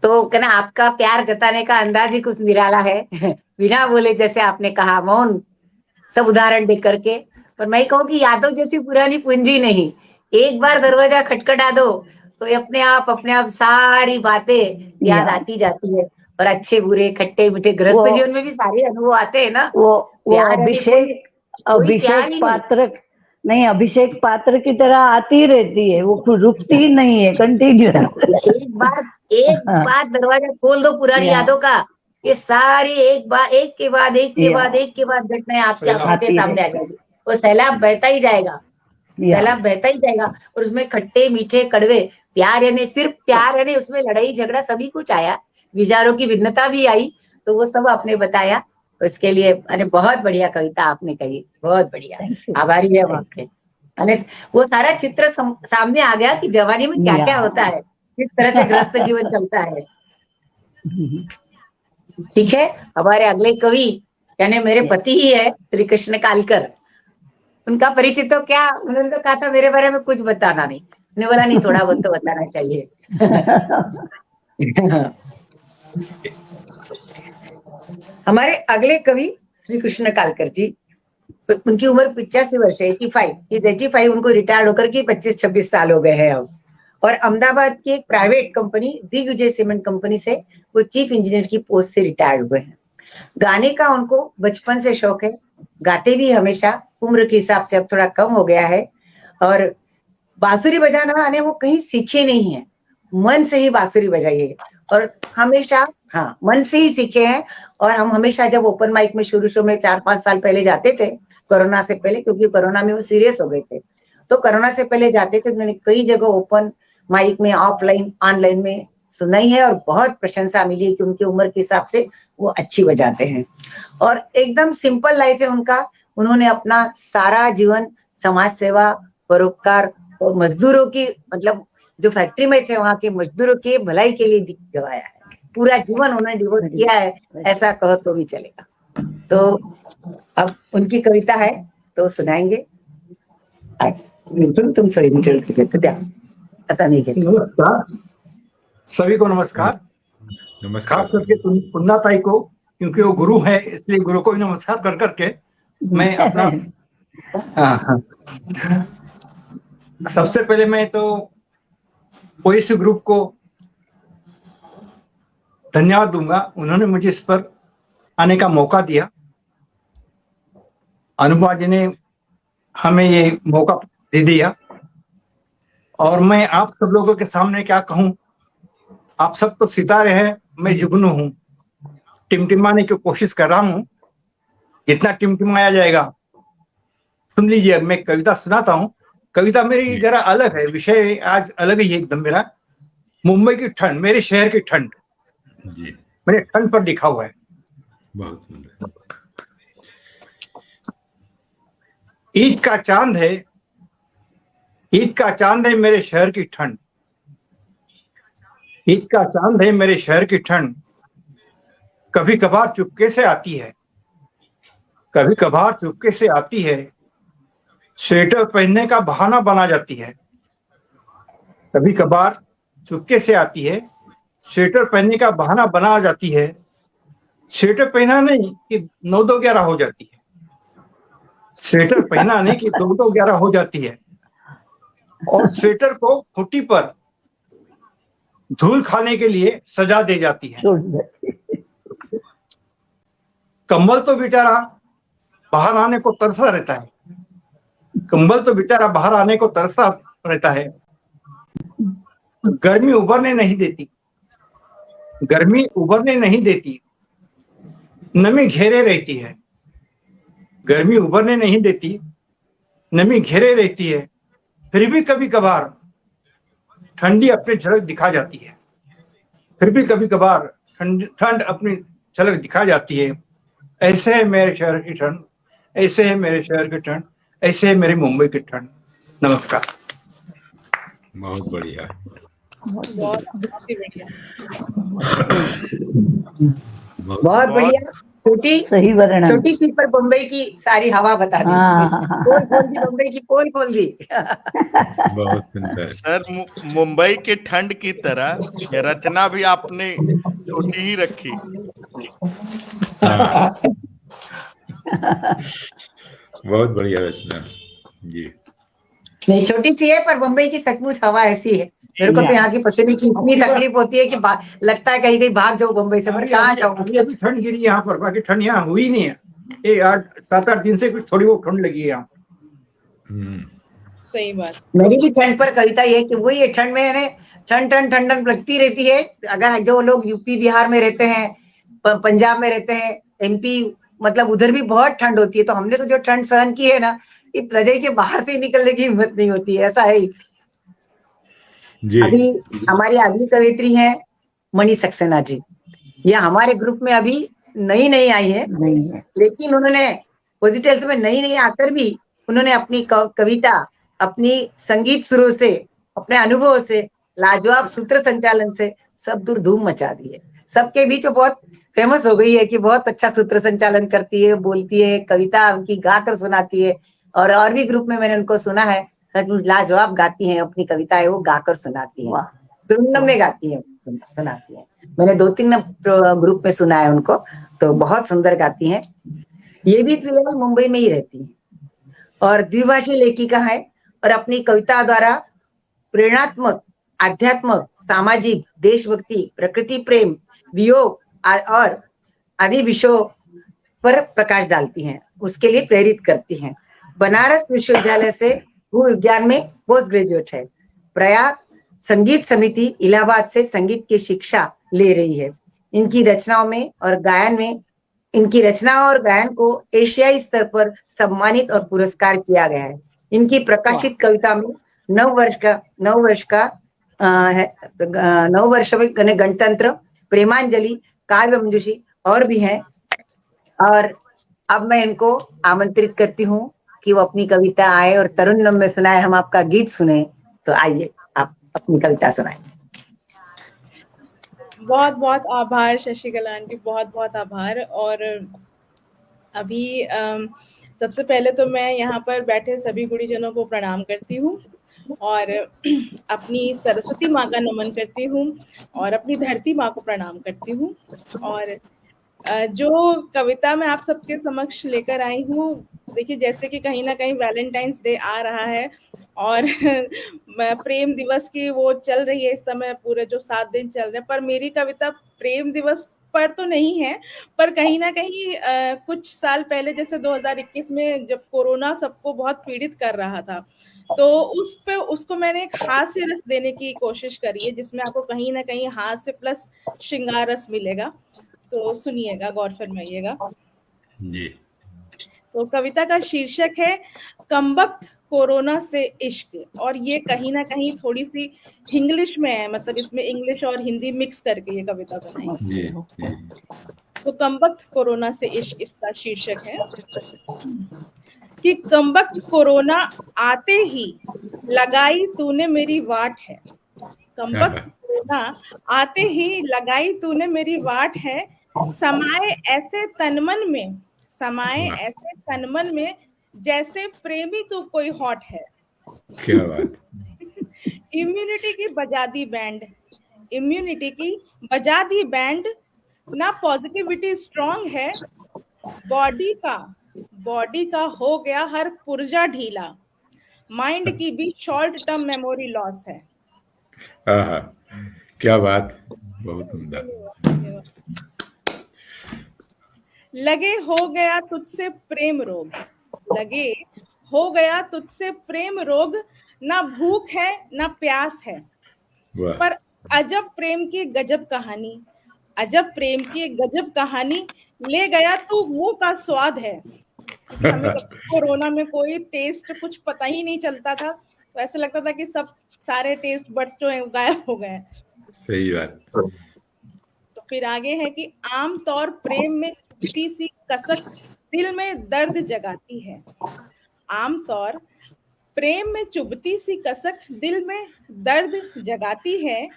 Speaker 1: तो कहना आपका प्यार जताने का अंदाज ही कुछ निराला है। बिना बोले जैसे आपने कहा, मौन सब उदाहरण दे करके। पर मैं कहूँ कि यादों जैसी पुरानी पूंजी नहीं, एक बार दरवाजा खटखटा दो तो ये अपने आप सारी बातें याद आती जाती है। और अच्छे बुरे खट्टे मीठे गृहस्थ
Speaker 4: वो
Speaker 1: जीवन में भी सारे अनुभव आते हैं ना।
Speaker 4: वो
Speaker 1: प्यार यानी कोई प्यार ही नहीं।
Speaker 4: पात्र नहीं, अभिषेक पात्र की तरह आती रहती है, वो रुकती ही नहीं है, कंटिन्यू।
Speaker 1: एक बार दरवाजा खोल दो पुरानी यादों का, ये सारी एक के बाद एक के बाद घटनाएं आपकी आंखों के सामने आ जाएगी। वो सैलाब बहता ही जाएगा, सैलाब बहता ही जाएगा। और उसमें खट्टे मीठे कड़वे, प्यार यानी सिर्फ प्यार यानी उसमें लड़ाई झगड़ा सभी कुछ आया, विचारों की भिन्नता भी आई, तो वो सब आपने बताया। तो इसके लिए अरे बहुत बढ़िया कविता आपने कही, बहुत बढ़िया, आभारी है हम आपके। अने वो सारा चित्र सामने आ गया कि जवानी में क्या क्या होता है, किस तरह से ग्रस्त जीवन चलता है। ठीक है, हमारे अगले कवि यानी मेरे पति ही है श्री कृष्ण कालकर। उनका परिचय तो क्या, उन्होंने तो कहा था मेरे बारे में कुछ बताना नहीं, उन्होंने बोला नहीं थोड़ा बहुत तो बताना चाहिए। हमारे अगले कवि श्री कृष्ण कालकर जी, उनकी उम्र 85 वर्ष है, 85। उनको रिटायर्ड होकर के 25-26 साल हो गए हैं अब। और अहमदाबाद की एक private company Digvijay cement company से वो चीफ इंजीनियर की पोस्ट से रिटायर्ड हुए हैं। गाने का उनको बचपन से शौक है, गाते भी हमेशा, उम्र के हिसाब से अब थोड़ा कम हो गया है। और बांसुरी बजाना आने वो कहीं सीखे नहीं है, मन से ही बांसुरी बजाइए। और हमेशा मन से ही सीखे हैं। और हम हमेशा जब ओपन माइक में शुरू में 4-5 साल पहले जाते थे, कोरोना से पहले, क्योंकि कोरोना में वो सीरियस हो गए थे, तो कोरोना से पहले जाते थे, उन्होंने कई जगह ओपन माइक में, ऑफलाइन, ऑनलाइन में सुनाई है। और बहुत प्रशंसा मिली है कि उनकी उम्र के हिसाब से वो अच्छी बजाते हैं। और एकदम सिंपल लाइफ है उनका। उन्होंने अपना सारा जीवन समाज सेवा, परोपकार और मजदूरों की, मतलब जो फैक्ट्री में थे वहां के मजदूरों के भलाई के लिए गवाया है। पूरा जीवन उन्होंने डिवोट किया है, ऐसा कहो तो भी चलेगा। तो अब उनकी कविता है तो सुनाएंगे। तुम सही पता नहीं है।
Speaker 5: नमस्कार सभी को, नमस्कार।
Speaker 3: नमस्कार।
Speaker 5: खास करके कुंदा ताई को, क्योंकि वो गुरु है, इसलिए गुरु को ही नमस्कार कर करके मैं अपना सबसे पहले मैं तो पोएसी ग्रुप को धन्यवाद दूंगा। उन्होंने मुझे इस पर आने का मौका दिया। अनुभा जी ने हमें ये मौका दे दिया। और मैं आप सब लोगों के सामने क्या कहूं, आप सब तो सितारे हैं, मैं जुगनू हूं, टिमटिमाने की कोशिश कर रहा हूं, जितना टिमटिमाया जाएगा। सुन लीजिए, मैं कविता सुनाता हूं। कविता मेरी जरा अलग है, विषय आज अलग ही है एकदम मेरा। मुंबई की ठंड, मेरे शहर की ठंड
Speaker 3: जी,
Speaker 5: मैंने ठंड पर लिखा हुआ है।
Speaker 3: बहुत सुंदर।
Speaker 5: ईद का चांद है, ईद का चांद है मेरे शहर की ठंड, ईद का चांद है मेरे शहर की ठंड। कभी कभार चुपके से आती है, कभी कभार चुपके से आती है, स्वेटर पहनने का बहाना बना जाती है। कभी कभार चुपके से आती है, स्वेटर पहनने का बहाना बना जाती है। स्वेटर पहना नहीं कि 9-2-11 हो जाती है, स्वेटर पहना नहीं कि 2-2-11 हो जाती है। और स्वेटर को खूंटी पर धूल खाने के लिए सजा दे जाती है। कंबल तो बेचारा बाहर आने को तरसा रहता है, कंबल तो बेचारा बाहर आने को तरसा रहता है। गर्मी उभरने नहीं देती, गर्मी उभरने नहीं देती, नमी घेरे रहती है। गर्मी उभरने नहीं देती, नमी घेरे रहती है। फिर भी कभी कभार ठंडी अपनी झलक दिखा जाती है, फिर भी कभी कभार ठंड अपनी झलक दिखा जाती है। ऐसे है मेरे शहर की ठंड, ऐसे है मेरे शहर की ठंड, ऐसे है मेरी मुंबई की ठंड। नमस्कार।
Speaker 3: बहुत बढ़िया।
Speaker 1: बहुत बढ़िया। छोटी
Speaker 4: सही वर्णन।
Speaker 1: छोटी सी पर बम्बई की सारी हवा बता दी, पोल खोल दी, बम्बई की पोल खोल दी।
Speaker 3: बहुत सुंदर।
Speaker 2: सर मुंबई के ठंड की तरह रचना भी आपने छोटी ही रखी।
Speaker 3: हाँ, बहुत बढ़िया रचना जी।
Speaker 1: नहीं, छोटी सी है पर बम्बई की सचमुच हवा ऐसी है। मेरे को तो यहाँ की पसीने की इतनी तकलीफ होती है कि लगता है कहीं कहीं भाग जाओ बम्बई से, पर कहाँ जाऊँ।
Speaker 5: अभी ठंड गिरी यहाँ पर, बाकी ठंड यहाँ हुई नहीं है। ये 7-8 दिन से कुछ थोड़ी बहुत ठंड लगी है यहाँ।
Speaker 6: सही बात।
Speaker 1: मेरी भी ठंड पर कविता ये कि वही है, ठंड में ठंड ठंड ठंडन लगती रहती है। अगर जो लोग यूपी बिहार में रहते हैं, पंजाब में रहते हैं, एमपी, मतलब उधर भी बहुत ठंड होती है, तो हमने तो जो ठंड सहन की है ना, इस रजाई के बाहर से निकलने की हिम्मत नहीं होती है, ऐसा है जी। अभी हमारी अगली कवित्री है मणि सक्सेना जी। ये हमारे ग्रुप में अभी नई नई आई है, लेकिन उन्होंने पॉजिटिव्स में नई आकर भी उन्होंने अपनी कविता, अपनी संगीत सुरों से, अपने अनुभवों से, लाजवाब सूत्र संचालन से सब दूर धूम मचा दी है। सबके बीच वो बहुत फेमस हो गई है कि बहुत अच्छा सूत्र संचालन करती है, बोलती है, कविता उनकी गा कर सुनाती है। और भी ग्रुप में मैंने उनको सुना है, सचमुच लाजवाब गाती हैं, अपनी कविताएं वो गाकर सुनाती है, फिल्म में गाती है, सुनाती है। मैंने 2-3 ग्रुप में सुना है उनको, तो बहुत सुंदर गाती हैं। ये भी फिलहाल मुंबई में ही रहती है और द्विभाषी लेखिका है, और अपनी कविता द्वारा प्रेरणात्मक, आध्यात्मक, सामाजिक, देशभक्ति, प्रकृति प्रेम, वियोग और आदि विषयों पर प्रकाश डालती हैं, उसके लिए प्रेरित करती हैं। बनारस विश्वविद्यालय से भूविज्ञान में पोस्ट ग्रेजुएट है। प्रयाग संगीत समिति इलाहाबाद से संगीत की शिक्षा ले रही है। इनकी रचना और गायन को एशियाई स्तर पर सम्मानित और पुरस्कार किया गया है। इनकी प्रकाशित कविता में 9 वर्ष में गणतंत्र, प्रेमांजलि, काव्य मंजूषी और भी हैं। और अब मैं इनको आमंत्रित करती हूँ कि वो अपनी कविता आए और तरुन्नम में सुनाए, हम आपका गीत सुने। तो आइए आप अपनी कविता सुनाएं।
Speaker 6: बहुत बहुत आभार शशिकला आंटी, बहुत बहुत आभार। और अभी सबसे पहले तो मैं यहाँ पर बैठे सभी गुणीजनों को प्रणाम करती हूँ और अपनी सरस्वती माँ का नमन करती हूँ और अपनी धरती माँ को प्रणाम करती हूँ। और जो कविता मैं आप सबके समक्ष लेकर आई हूँ, देखिए जैसे कि कहीं ना कहीं वैलेंटाइंस डे आ रहा है और प्रेम दिवस की वो चल रही है इस समय, पूरे जो 7 दिन चल रहे हैं, पर मेरी कविता प्रेम दिवस पर तो नहीं है, पर कहीं ना कहीं कुछ साल पहले जैसे 2021 में जब कोरोना सबको बहुत पीड़ित कर रहा था, तो उसको मैंने एक हास्य रस देने की कोशिश करी है, जिसमें आपको कहीं ना कहीं हास्य प्लस श्रृंगार रस मिलेगा। तो सुनिएगा, गौर फरमाइएगा
Speaker 3: जी।
Speaker 6: तो कविता का शीर्षक है कमबख्त कोरोना से इश्क, और ये कहीं ना कहीं थोड़ी सी इंग्लिश में है, मतलब इसमें इंग्लिश और हिंदी मिक्स करके ये कविता बनाई है। तो कमबख्त कोरोना से इश्क इसका शीर्षक है कि कमबख्त कोरोना आते ही लगाई तूने मेरी वाट है। कमबख्त कोरोना आते ही लगाई तूने मेरी वाट है, समाए ऐसे तनमन में जैसे प्रेमी तू कोई हॉट है।
Speaker 3: क्या बात।
Speaker 6: इम्यूनिटी की बजा दी बैंड, ना पॉजिटिविटी स्ट्रांग है, बॉडी का हो गया हर पुर्जा ढीला, माइंड की भी शॉर्ट टर्म मेमोरी लॉस है।
Speaker 3: क्या बात, बहुत उम्दा।
Speaker 6: लगे हो गया तुझसे प्रेम रोग, ना भूख है ना प्यास है, पर अजब प्रेम की गजब कहानी ले गया तू मुंह का स्वाद है। हमें कोरोना में कोई टेस्ट कुछ पता ही नहीं चलता था, तो ऐसा लगता था कि सब सारे टेस्ट बड्स जो हैं गायब हो गए। सही बात। तो फिर आगे है कि आमतौर प्रेम में चुभती सी कसक दिल में दर्द जगाती है। आमतौर प्रेम में चुभती सी कसक दिल में दर्द जगाती है,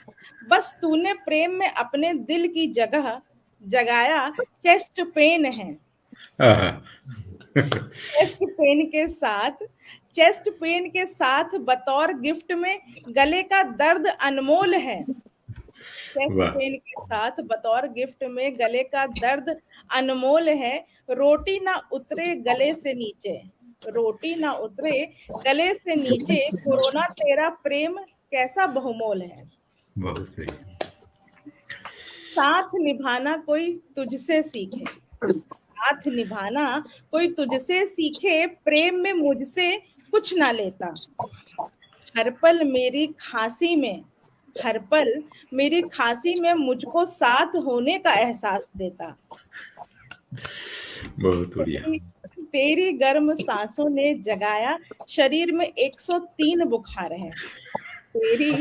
Speaker 6: बस तूने प्रेम में अपने दिल की जगह जगाया चेस्ट पेन है। चेस्ट पेन के साथ बतौर गिफ्ट में गले का दर्द अनमोल है। चेस्ट पेन के साथ बतौर गिफ्ट में गले का दर्द अनमोल है। रोटी ना उतरे गले से नीचे, रोटी ना उतरे गले से नीचे, कोरोना तेरा प्रेम कैसा बहुमोल है।
Speaker 3: बहुत सही।
Speaker 6: साथ निभाना कोई तुझसे सीखे, साथ निभाना कोई तुझसे सीखे, प्रेम में मुझसे कुछ ना लेता। हर पल मेरी खांसी में, हर पल मेरी खांसी में मुझको साथ होने का एहसास देता।
Speaker 3: बहुत बढ़िया।
Speaker 6: तेरी गर्म सांसों ने जगाया शरीर में 103 बुखार है। तेरी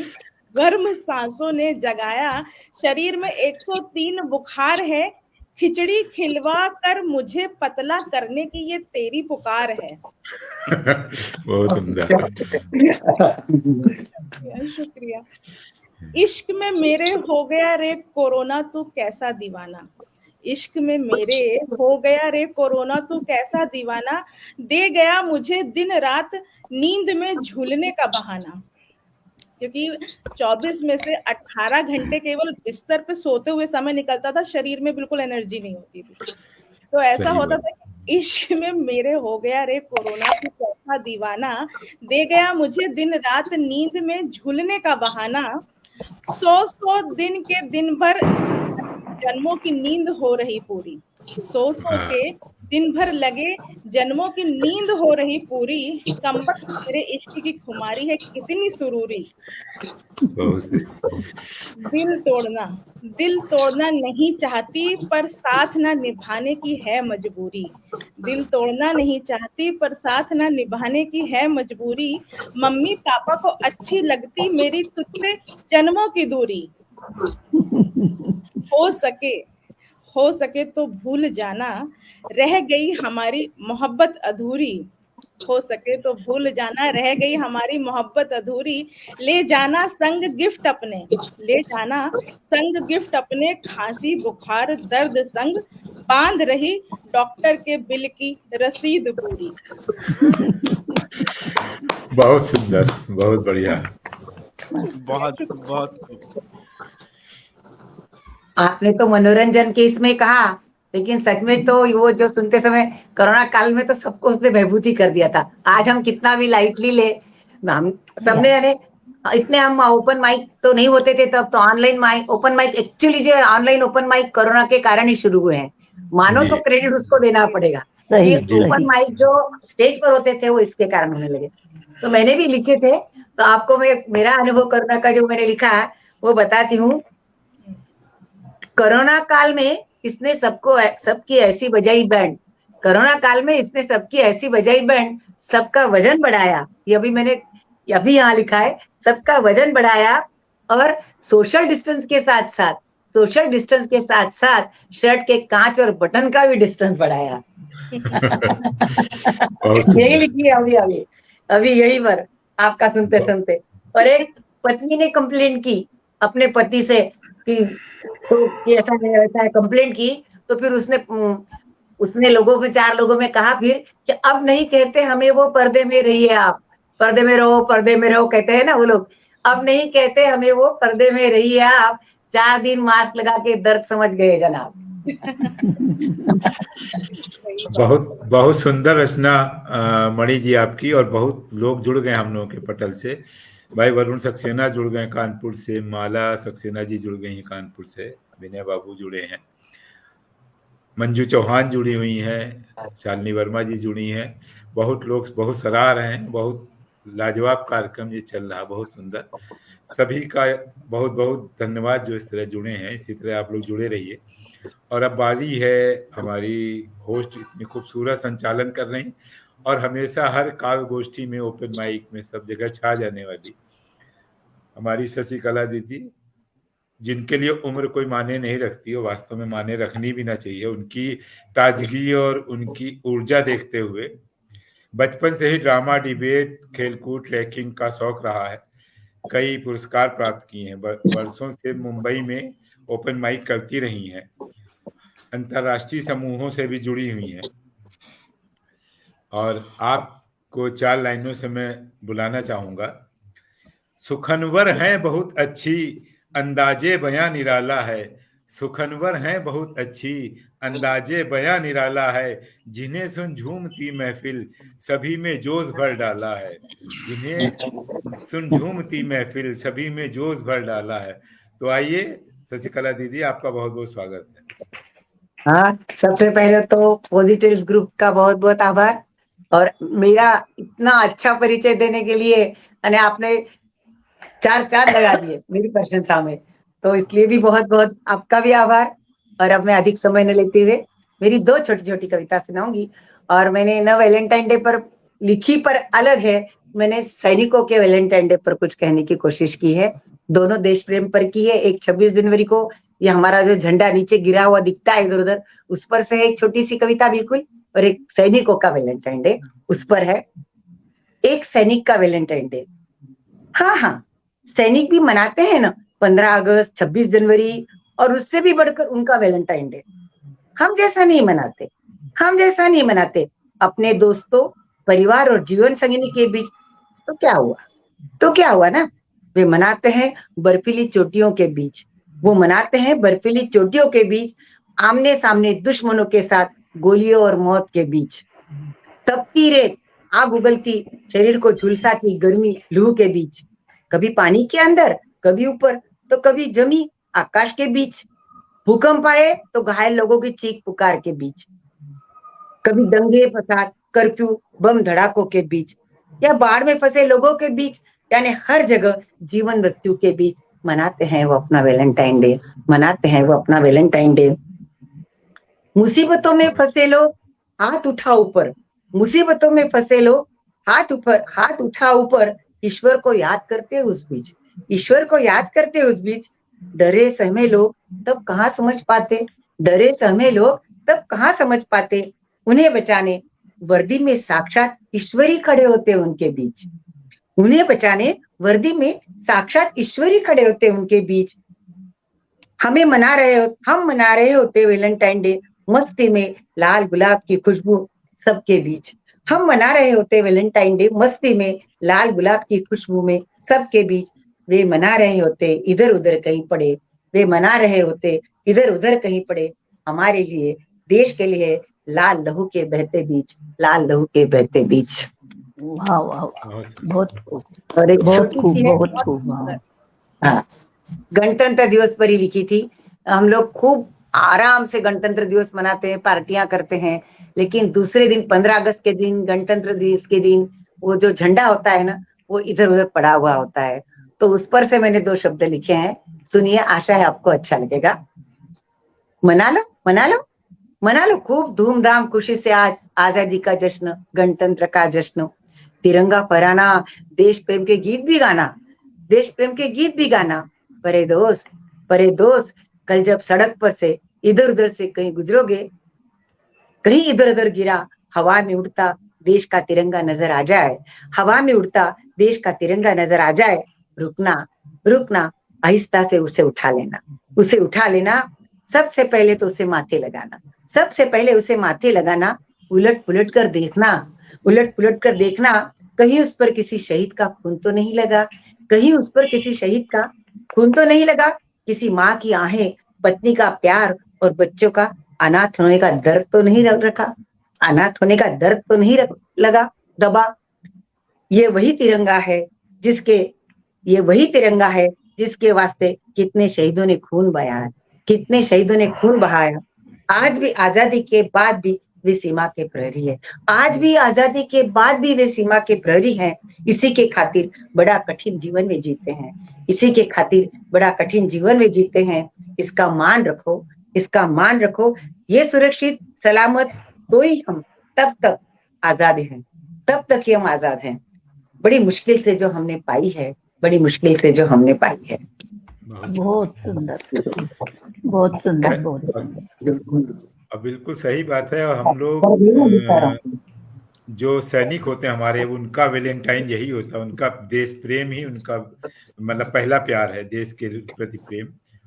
Speaker 6: गर्म सांसों ने जगाया शरीर में 103 बुखार है। खिचड़ी खिलवा कर मुझे पतला करने की ये तेरी पुकार है।
Speaker 3: बहुत उम्दा।
Speaker 6: शुक्रिया। इश्क में मेरे हो गया रे कोरोना तू कैसा दीवाना, इश्क में मेरे हो गया रे कोरोना तू कैसा दीवाना, दे गया मुझे दिन रात नींद में झूलने का बहाना। क्योंकि 24 में से 18 घंटे केवल बिस्तर पे सोते हुए समय निकलता था, शरीर में बिल्कुल एनर्जी नहीं होती थी। तो ऐसा होता था कि इश्क में मेरे हो गया रे कोरोना तू कैसा दीवाना, दे गया मुझे दिन रात नींद में झूलने का बहाना। 100 दिन के दिन भर जन्मों की नींद हो रही पूरी, 100 के दिन भर लगे जन्मों की नींद हो रही पूरी। कमबख्त मेरे इश्क की खुमारी है कितनी सुरूरी। दिल तोड़ना नहीं चाहती पर साथ ना निभाने की है मजबूरी। दिल तोड़ना नहीं चाहती पर साथ ना निभाने की है मजबूरी। मम्मी पापा को अच्छी लगती मेरी तुझसे जन्मों की दूरी। हो सके तो भूल जाना रह गई हमारी मोहब्बत अधूरी। हो सके तो भूल जाना रह गई हमारी मोहब्बत अधूरी। ले जाना संग गिफ्ट अपने, ले जाना संग गिफ्ट अपने, खांसी बुखार दर्द संग बांध रही डॉक्टर के बिल की रसीद पूरी।
Speaker 3: बहुत सुंदर, बहुत बढ़िया।
Speaker 2: बहुत बहुत
Speaker 1: आपने तो मनोरंजन के इसमें कहा, लेकिन सच में तो वो जो सुनते समय कोरोना काल में तो सबको उसने भयभूति कर दिया था। आज हम कितना भी लाइटली ले, हम सबने यानी इतने हम ओपन माइक तो नहीं होते थे तब, तो online mic open mic actually जो ऑनलाइन ओपन माइक कोरोना के कारण ही शुरू हुए हैं। मानो तो क्रेडिट उसको देना पड़ेगा। ये ओपन माइक जो स्टेज पर होते थे वो इसके कारण होने लगे। तो मैंने भी लिखे थे, तो आपको मैं मेरा अनुभव कोरोना का जो मैंने लिखा है वो बताती हूँ। कोरोना काल में इसने सबकी ऐसी बजाई बैंड, कोरोना काल में इसने सबकी ऐसी बजाई बैंड, सबका वजन बढ़ाया। ये अभी मैंने अभी यहाँ लिखा है, सबका वजन बढ़ाया और सोशल डिस्टेंस के साथ शर्ट के कांच और बटन का भी डिस्टेंस बढ़ाया। यही लिखी है अभी यही पर आपका सुनते। और एक पत्नी ने कंप्लेंट की अपने पति से कि ऐसा है वैसा है, कंप्लेंट की। तो फिर उसने लोगों में 4 लोगों में कहा फिर कि अब नहीं कहते हमें वो पर्दे में रहिए, आप पर्दे में रहो कहते हैं ना वो लोग। अब नहीं कहते हमें वो पर्दे में रहिए आप, 4 दिन मास्क लगा के दर्द समझ गए जनाब।
Speaker 3: बहुत सुंदर रचना मणि जी आपकी, और बहुत लोग जुड़ गए हम लोगों के पटल से। भाई वरुण सक्सेना जुड़ गए कानपुर से, माला सक्सेना जी जुड़ गई हैं कानपुर से, विनय बाबू जुड़े हैं, मंजू चौहान जुड़ी हुई हैं, शालिनी वर्मा जी जुड़ी हैं। बहुत लोग बहुत सराह रहे हैं। बहुत लाजवाब कार्यक्रम ये चल रहा, बहुत सुंदर। सभी का बहुत बहुत धन्यवाद जो इस तरह जुड़े हैं। इसी तरह आप लोग जुड़े रहिए। और अब बारी है हमारी होस्ट इतनी खूबसूरत संचालन कर रही और हमेशा हर काव्य गोष्ठी में, ओपन माइक में, सब जगह छा जाने वाली हमारी शशिकला दीदी, जिनके लिए उम्र कोई माने नहीं रखती और वास्तव में माने रखनी भी ना चाहिए। उनकी ताजगी और उनकी ऊर्जा देखते हुए बचपन से ही ड्रामा, डिबेट, खेलकूद, ट्रैकिंग का शौक रहा है। कई पुरस्कार प्राप्त किए हैं। वर्षों से मुंबई में ओपन माइक करती रही हैं। अंतर्राष्ट्रीय समूहों से भी जुड़ी हुई हैं। और आपको 4 लाइनों से मैं बुलाना चाहूंगा। सुखनवर हैं बहुत अच्छी, अंदाजे बयां निराला है। सुखनवर हैं बहुत अच्छी, अंदाजे बयां निराला है। जिन्हें सुन झूमती महफिल, सभी में जोश भर डाला है। जिन्हें सुन झूमती महफिल, सभी में जोश भर डाला है। तो आइए शशिकला दीदी, आपका बहुत बहुत स्वागत है।
Speaker 1: हाँ, सबसे पहले तो पॉजिटिव्स ग्रुप का बहुत बहुत आभार, और मेरा इतना अच्छा परिचय देने के लिए અને आपने 4 लगा दिए मेरी प्रशंसा में, तो इसलिए भी बहुत बहुत आपका भी आभार। और अब मैं अधिक समय न लेते हुए मेरी 2 छोटी छोटी कविता सुनाऊंगी। और मैंने न वैलेंटाइन डे पर लिखी, पर अलग है, मैंने सैनिकों के वैलेंटाइन डे पर कुछ कहने की कोशिश की है। दोनों देश प्रेम पर की है। एक 26 जनवरी को, ये हमारा जो झंडा नीचे गिरा हुआ दिखता है इधर उधर, उस पर से है एक छोटी सी कविता बिल्कुल, और एक सैनिकों का वैलेंटाइन डे उस पर है। एक सैनिक का वैलेंटाइन डे। हाँ हाँ, सैनिक भी मनाते हैं ना 15 अगस्त, 26 जनवरी, और उससे भी बढ़कर उनका वैलेंटाइन डे। हम जैसा नहीं मनाते, हम जैसा नहीं मनाते। अपने दोस्तों, परिवार और जीवन संगिनी के बीच तो क्या हुआ, तो क्या हुआ ना, वे मनाते हैं बर्फीली चोटियों के बीच। वो मनाते हैं बर्फीली चोटियों के बीच, आमने सामने दुश्मनों के साथ, गोलियों और मौत के बीच। तपती रेत, आग उबलती, शरीर को झुलसाती गर्मी लू के बीच। कभी पानी के अंदर, कभी ऊपर, तो कभी जमी आकाश के बीच। भूकंप आए तो घायल लोगों की चीख पुकार के बीच। कभी दंगे फसाद, कर्फ्यू, बम धड़ाकों के बीच, या बाढ़ में फंसे लोगों के बीच। यानी हर जगह जीवन मृत्यु के बीच मनाते हैं वो अपना वैलेंटाइन डे, मनाते हैं वो अपना वैलेंटाइन डे। मुसीबतों में फंसे लोग हाथ उठा ऊपर, मुसीबतों में फंसे लोग हाथ ऊपर, हाथ उठा ऊपर। ईश्वर को याद करते उस बीच, ईश्वर को याद करते उस बीच। डरे सहमे लोग तब कहाँ समझ पाते, डरे सहमे लोग तब कहाँ समझ पाते। उन्हें बचाने वर्दी में साक्षात ईश्वरी खड़े होते उनके बीच। उन्हें बचाने वर्दी में साक्षात ईश्वरी खड़े होते उनके बीच। हम मना रहे होते वैलेंटाइन डे, मस्ती में लाल गुलाब की खुशबू सबके बीच। हम मना रहे होते वैलेंटाइन डे, मस्ती में लाल गुलाब की खुशबू में सबके बीच। वे मना रहे होते इधर उधर कहीं पड़े, वे मना रहे होते इधर उधर कहीं पड़े। हमारे लिए, देश के लिए, लाल लहू के बहते बीच, लाल लहू के बहते बीच।
Speaker 4: वाह वाह वाह, बहुत खूब,
Speaker 1: और एक
Speaker 4: बहुत
Speaker 1: छोटी
Speaker 4: खूब,
Speaker 1: सी है,
Speaker 4: बहुत खूब।
Speaker 1: हाँ, गणतंत्र दिवस पर ही लिखी थी। हम लोग खूब आराम से गणतंत्र दिवस मनाते हैं, पार्टियां करते हैं, लेकिन दूसरे दिन 15 अगस्त के दिन, गणतंत्र दिवस के दिन, वो जो झंडा होता है ना, वो इधर उधर पड़ा हुआ होता है। तो उस पर से मैंने 2 शब्द लिखे हैं, सुनिए, आशा है आपको अच्छा लगेगा। मना लो, मना लो, मना लो खूब धूमधाम खुशी से आज आजादी का जश्न, गणतंत्र का जश्न। तिरंगा फहराना, देश प्रेम के गीत भी गाना, देश प्रेम के गीत भी गाना। परे दोस्त, कल जब सड़क पर से इधर उधर से कहीं गुजरोगे, कहीं इधर उधर गिरा हवा में उड़ता देश का तिरंगा नजर आ जाए, हवा में उड़ता देश का तिरंगा नजर आ जाए। रुकना, रुकना, आहिस्ता से उसे उठा लेना, उसे उठा लेना। सबसे पहले तो उसे माथे लगाना, सबसे पहले उसे माथे लगाना। उलट पुलट कर देखना, उलट पुलट कर देखना, कहीं उस पर किसी शहीद का खून तो नहीं लगा, कहीं उस पर किसी शहीद का खून तो नहीं लगा। किसी माँ की आहें, पत्नी का प्यार और बच्चों का अनाथ होने का दर्द तो नहीं रखा, अनाथ होने का दर्द तो नहीं लगा दबा। ये वही तिरंगा है जिसके, ये वही तिरंगा है जिसके वास्ते कितने शहीदों ने खून बहाया, कितने शहीदों ने खून बहाया। आज भी आजादी के बाद भी वे सीमा के प्रहरी है, आज भी आजादी के बाद भी वे सीमा के प्रहरी हैं। इसी के खातिर बड़ा कठिन जीवन में जीते हैं, इसी के खातिर बड़ा कठिन जीवन में जीते हैं। इसका मान रखो, इसका मान रखो। ये सुरक्षित सलामत तो ही हम तब तक आजाद हैं, तब तक ही हम आजाद हैं। बड़ी मुश्किल से जो हमने पाई है, बड़ी मुश्किल से जो हमने पाई है।
Speaker 4: बहुत सुंदर, बहुत सुंदर, बहुत सुंदर।
Speaker 3: बिल्कुल सही बात है। और हम लोग जो सैनिक होते हैं हमारे, उनका वैलेंटाइन यही होता है, उनका देश प्रेम ही उनका मतलब पहला प्यार है, देश के प्रति प्रेम।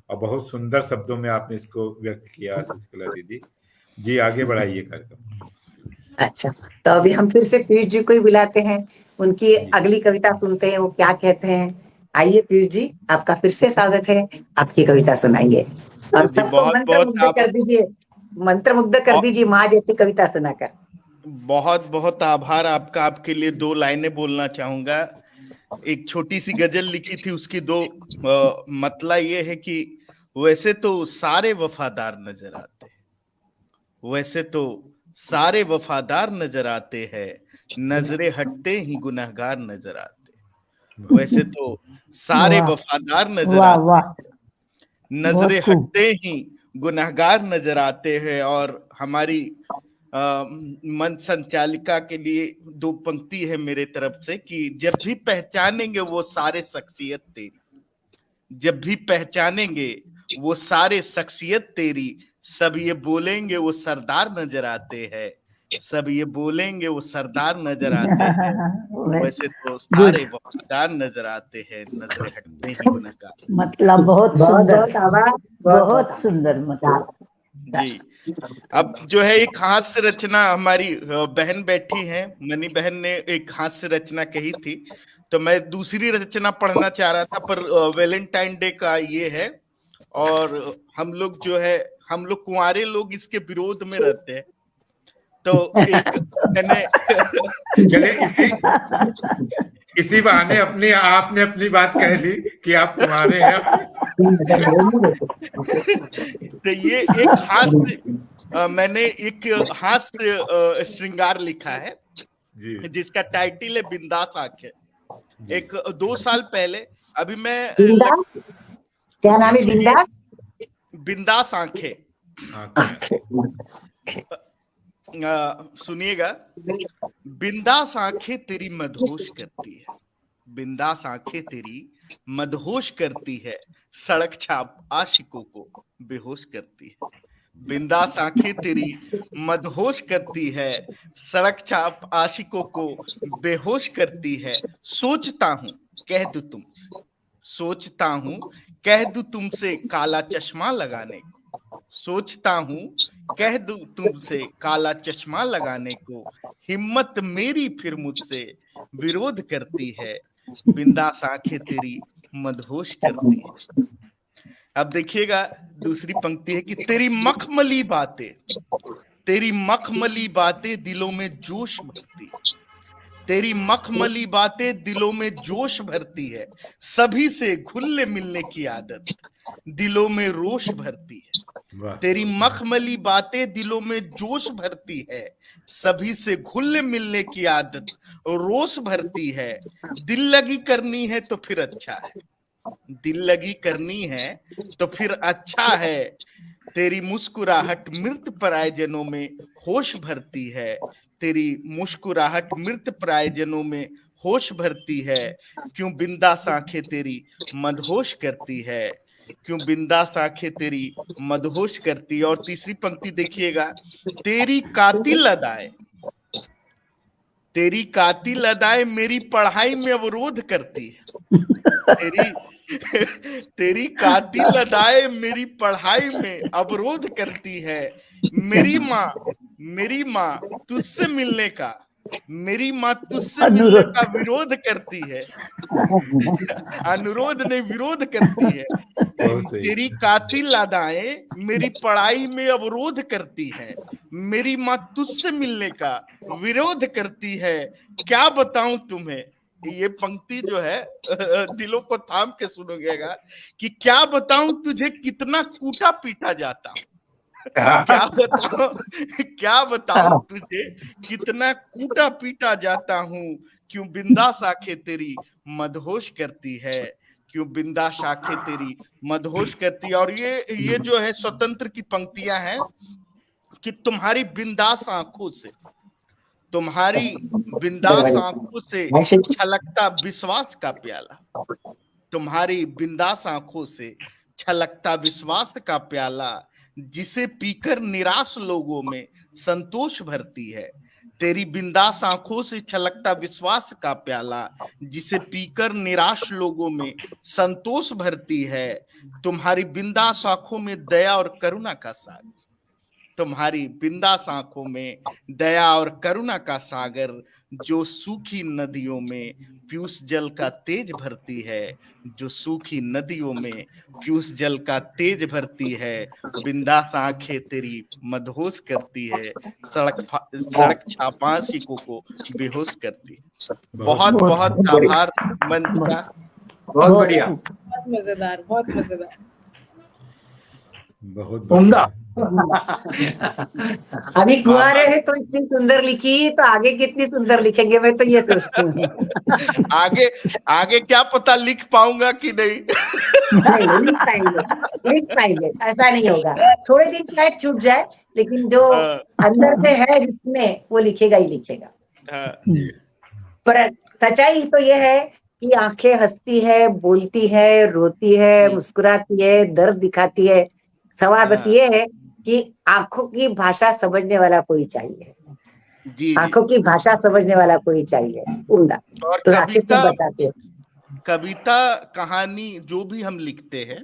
Speaker 3: और बहुत सुंदर शब्दों में आपने इसको व्यक्त किया शशिकला दीदी जी। आगे बढ़ाइए कार्यक्रम।
Speaker 1: अच्छा, तो अभी हम फिर से पीयूष जी को ही बुलाते हैं, उनकी
Speaker 3: जी।
Speaker 1: अगली कविता सुनते हैं, वो क्या कहते हैं। आइए पीयूष जी, आपका फिर से स्वागत है, आपकी कविता सुनाइए और
Speaker 2: जी,
Speaker 1: सबको मंत्रमुग्ध कर दीजिए, मंत्रमुग्ध कर दीजिए माँ जैसी कविता सुनाकर।
Speaker 2: बहुत बहुत आभार आपका। आपके लिए 2 लाइनें बोलना चाहूंगा। एक छोटी सी गजल लिखी थी, उसकी 2 मतलब ये है कि वैसे तो सारे वफादार नजर आते हैं, वैसे तो सारे वफादार नजर आते हैं, नजरे हटते ही गुनहगार नजर आते हैं। वैसे तो सारे
Speaker 4: वाह
Speaker 2: वफादार नजर
Speaker 4: वाह
Speaker 2: आते
Speaker 4: वाह,
Speaker 2: हैं, नजरे
Speaker 4: बहुत खूब।
Speaker 2: हटते ही गुनहगार नजर आते हैं। और हमारी मन संचालिका के लिए 2 पंक्ति है मेरे तरफ से कि जब भी पहचानेंगे वो सारे शख्सियत तेरी, जब भी पहचानेंगे वो सारे शख्सियत तेरी, सब ये बोलेंगे वो सरदार नजर आते हैं, सब ये बोलेंगे वो सरदार नजर आते हैं। वैसे तो सारे
Speaker 4: गुड,
Speaker 2: वफादार नजर आते हैं, नजरे हटते ही गुनहगार।
Speaker 4: मतलब बहुत
Speaker 1: बहुत
Speaker 4: सुंदर,
Speaker 1: बहुत आभार,
Speaker 4: बहुत सुंदर मतलब।
Speaker 2: जी। अब जो है एक हास्य रचना, हमारी बहन बैठी हैं, मनी बहन ने एक हास्य रचना कही थी, तो मैं दूसरी रचना पढ़ना चाह रहा था, पर वैलेंटाइन डे का ये है और हम लोग जो है, हम लोग कुंवारे लोग इसके विरोध में रहते हैं, तो एक मैंने
Speaker 3: चले इसी बहाने आपने अपनी बात कह ली कि आप कुंवारे हैं।
Speaker 2: तो ये एक हास्य मैंने एक हास्य श्रृंगार लिखा है
Speaker 3: जी
Speaker 2: जिसका टाइटल है बिंदास आंखें।
Speaker 3: जी।
Speaker 2: एक 2 साल पहले, अभी मैं
Speaker 1: बिंदास, क्या नाम है? बिंदास
Speaker 2: बिंदास आंखें, सुनिएगा। बिंदास आंखें तेरी मदहोश करती है, बिंदास आंखें तेरी मदहोश करती है, सड़क छाप आशिकों को बेहोश करती है। बिंदास आंखें तेरी मदहोश करती है, सड़क छाप आशिकों को बेहोश करती है। सोचता हूं कह दूं तुमसे, सोचता हूं कह दूं तुमसे काला चश्मा लगाने को, सोचता हूं कह दूं तुमसे काला चश्मा लगाने को, हिम्मत मेरी फिर मुझसे विरोध करती है, बिंदास आंखें तेरी मदहोश करती है। अब देखिएगा दूसरी पंक्ति है कि तेरी मखमली बातें, तेरी मखमली बातें दिलों में जोश भरती है, तेरी मखमली बातें दिलों में जोश भरती है, सभी से घुलने मिलने की आदत दिलों में रोष भरती है। तेरी मखमली बातें दिलों में जोश भरती है, सभी से घुलने मिलने की आदत रोष भरती है। दिल लगी करनी है तो फिर अच्छा है, दिल लगी करनी है तो फिर अच्छा है। तेरी मुस्कुराहट मृत परायजनों में होश भरती है, तेरी मुस्कुराहट मृत परायजनों में होश भरती है। क्यों बिंदास आंखें तेरी मदहोश करती है, क्यों बिंदास आंखें तेरी मदहोश करती है। और तीसरी पंक्ति देखिएगा, तेरी कातिल अदाएं, तेरी कातिल अदाएं मेरी पढ़ाई में अवरोध करती है, तेरी तेरी कातिल अदाएं मेरी पढ़ाई में अवरोध करती है। मेरी माँ तुझसे मिलने का, मेरी माँ तुझसे मिलने का विरोध करती है, अनुरोध नहीं विरोध करती है। तेरी कातिल अदाएं मेरी पढ़ाई में अवरोध करती है, मेरी माँ तुझसे मिलने का विरोध करती है। क्या बताऊं तुम्हें, ये पंक्ति जो है दिलों को थाम के सुनोगेगा कि क्या बताऊं तुझे कितना कूटा पीटा जाता हूं, क्या बताऊं तुझे कितना कूटा पीटा जाता हूं। क्यों बिंदास आंखें तेरी मदहोश करती है, क्यों बिंदास आंखें तेरी मदहोश करती है। और ये जो है स्वतंत्र की पंक्तियां हैं कि तुम्हारी बिंदास आंखों से, तुम्हारी बिंदास आंखों से छलकता विश्वास का प्याला, तुम्हारी बिंदास आंखों से छलकता विश्वास का प्याला, जिसे पीकर निराश लोगों में संतोष भरती है। तेरी बिंदास आंखों से छलकता विश्वास का प्याला, जिसे पीकर निराश लोगों में संतोष भरती है। तुम्हारी बिंदास आंखों में दया और करुणा का सागर, तुम्हारी बिंदास आंखों में दया और करुणा का सागर, जो सूखी नदियों में पीयूष जल का तेज भरती है, जो सूखी नदियों में पीयूष जल का तेज भरती है। बिंदास आंखें तेरी मदहोश करती है, सड़क छापाशिकों को बेहोश करती है। बहुत बहुत आभार मंच का।
Speaker 5: बहुत बढ़िया,
Speaker 6: बहुत मजेदार, बहुत मजेदार।
Speaker 3: बहुत
Speaker 5: उम्दा।
Speaker 1: अभी कुंवारे हैं तो इतनी सुंदर लिखी, तो आगे कितनी सुंदर लिखेंगे, मैं तो ये सोचती हूँ।
Speaker 2: आगे आगे क्या पता लिख पाऊंगा कि नहीं।
Speaker 1: नहीं, लिख पाएंगे, ऐसा नहीं होगा। थोड़े दिन शायद छूट जाए, लेकिन जो अंदर से है जिसमें, वो लिखेगा ही लिखेगा। पर सच्चाई तो ये है कि आंखें हंसती है, बोलती है, रोती है, मुस्कुराती है, दर्द दिखाती है। सवाल बस ये है कि आंखों की भाषा समझने वाला कोई चाहिए।
Speaker 2: जी,
Speaker 1: आंखों की भाषा समझने वाला कोई चाहिए। उम्दा।
Speaker 2: और
Speaker 1: तो आखिर से बताते हैं,
Speaker 2: कविता कहानी जो भी हम लिखते हैं,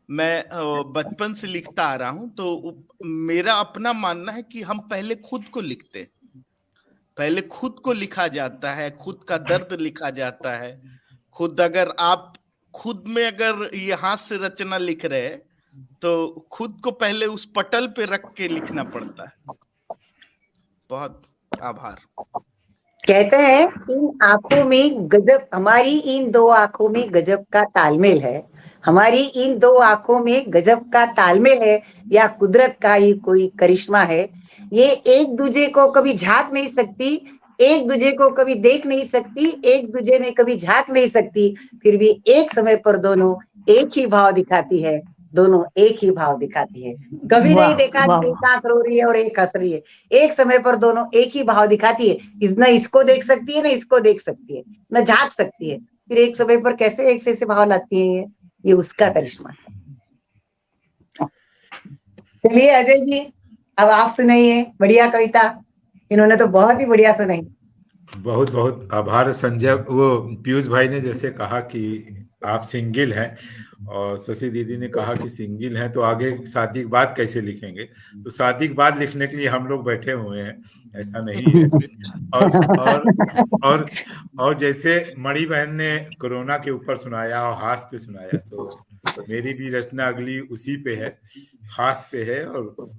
Speaker 2: मैं बचपन से लिखता आ रहा हूं, तो मेरा अपना मानना है कि हम पहले खुद को लिखते हैं। पहले खुद को लिखा जाता है, खुद का दर्द लिखा जाता है। खुद अगर आप खुद में अगर ये हाथ से रचना लिख रहे हैं, तो खुद को पहले उस पटल पे रख के लिखना पड़ता है। बहुत आभार।
Speaker 1: कहते हैं इन आंखों में गजब, हमारी इन दो आंखों में गजब का तालमेल है। हमारी इन दो आंखों में गजब का तालमेल है, या कुदरत का ही कोई करिश्मा है। ये एक दूजे को कभी झांक नहीं सकती, एक दूजे को कभी देख नहीं सकती, एक दूजे में कभी झांक नहीं सकती, फिर भी एक समय पर दोनों एक ही भाव दिखाती है, दोनों एक ही भाव दिखाती है। कभी नहीं देखा कि एक आंख रो रही है और एक हंस रही है। एक समय पर दोनों एक ही भाव दिखाती है। न इसको देख सकती है, न इसको देख सकती है, न झांक सकती है। फिर एक समय पर कैसे एक से भाव लाती है, ये उसका करिश्मा है। चलिए अजय जी, अब आप सुनाइए बढ़िया कविता। इन्होंने तो बहुत ही बढ़िया सुनाई।
Speaker 3: बहुत बहुत आभार संजय। वो पीयूष भाई ने जैसे कहा कि आप सिंगल हैं, और शशि दीदी ने कहा कि सिंगल हैं, तो आगे शादी के बाद कैसे लिखेंगे। तो शादी के बाद लिखने के लिए हम लोग बैठे हुए हैं, ऐसा नहीं है। और जैसे मणि बहन ने कोरोना के ऊपर सुनाया और हास्य पे सुनाया, तो मेरी भी रचना अगली उसी पे है, हास्य पे है। और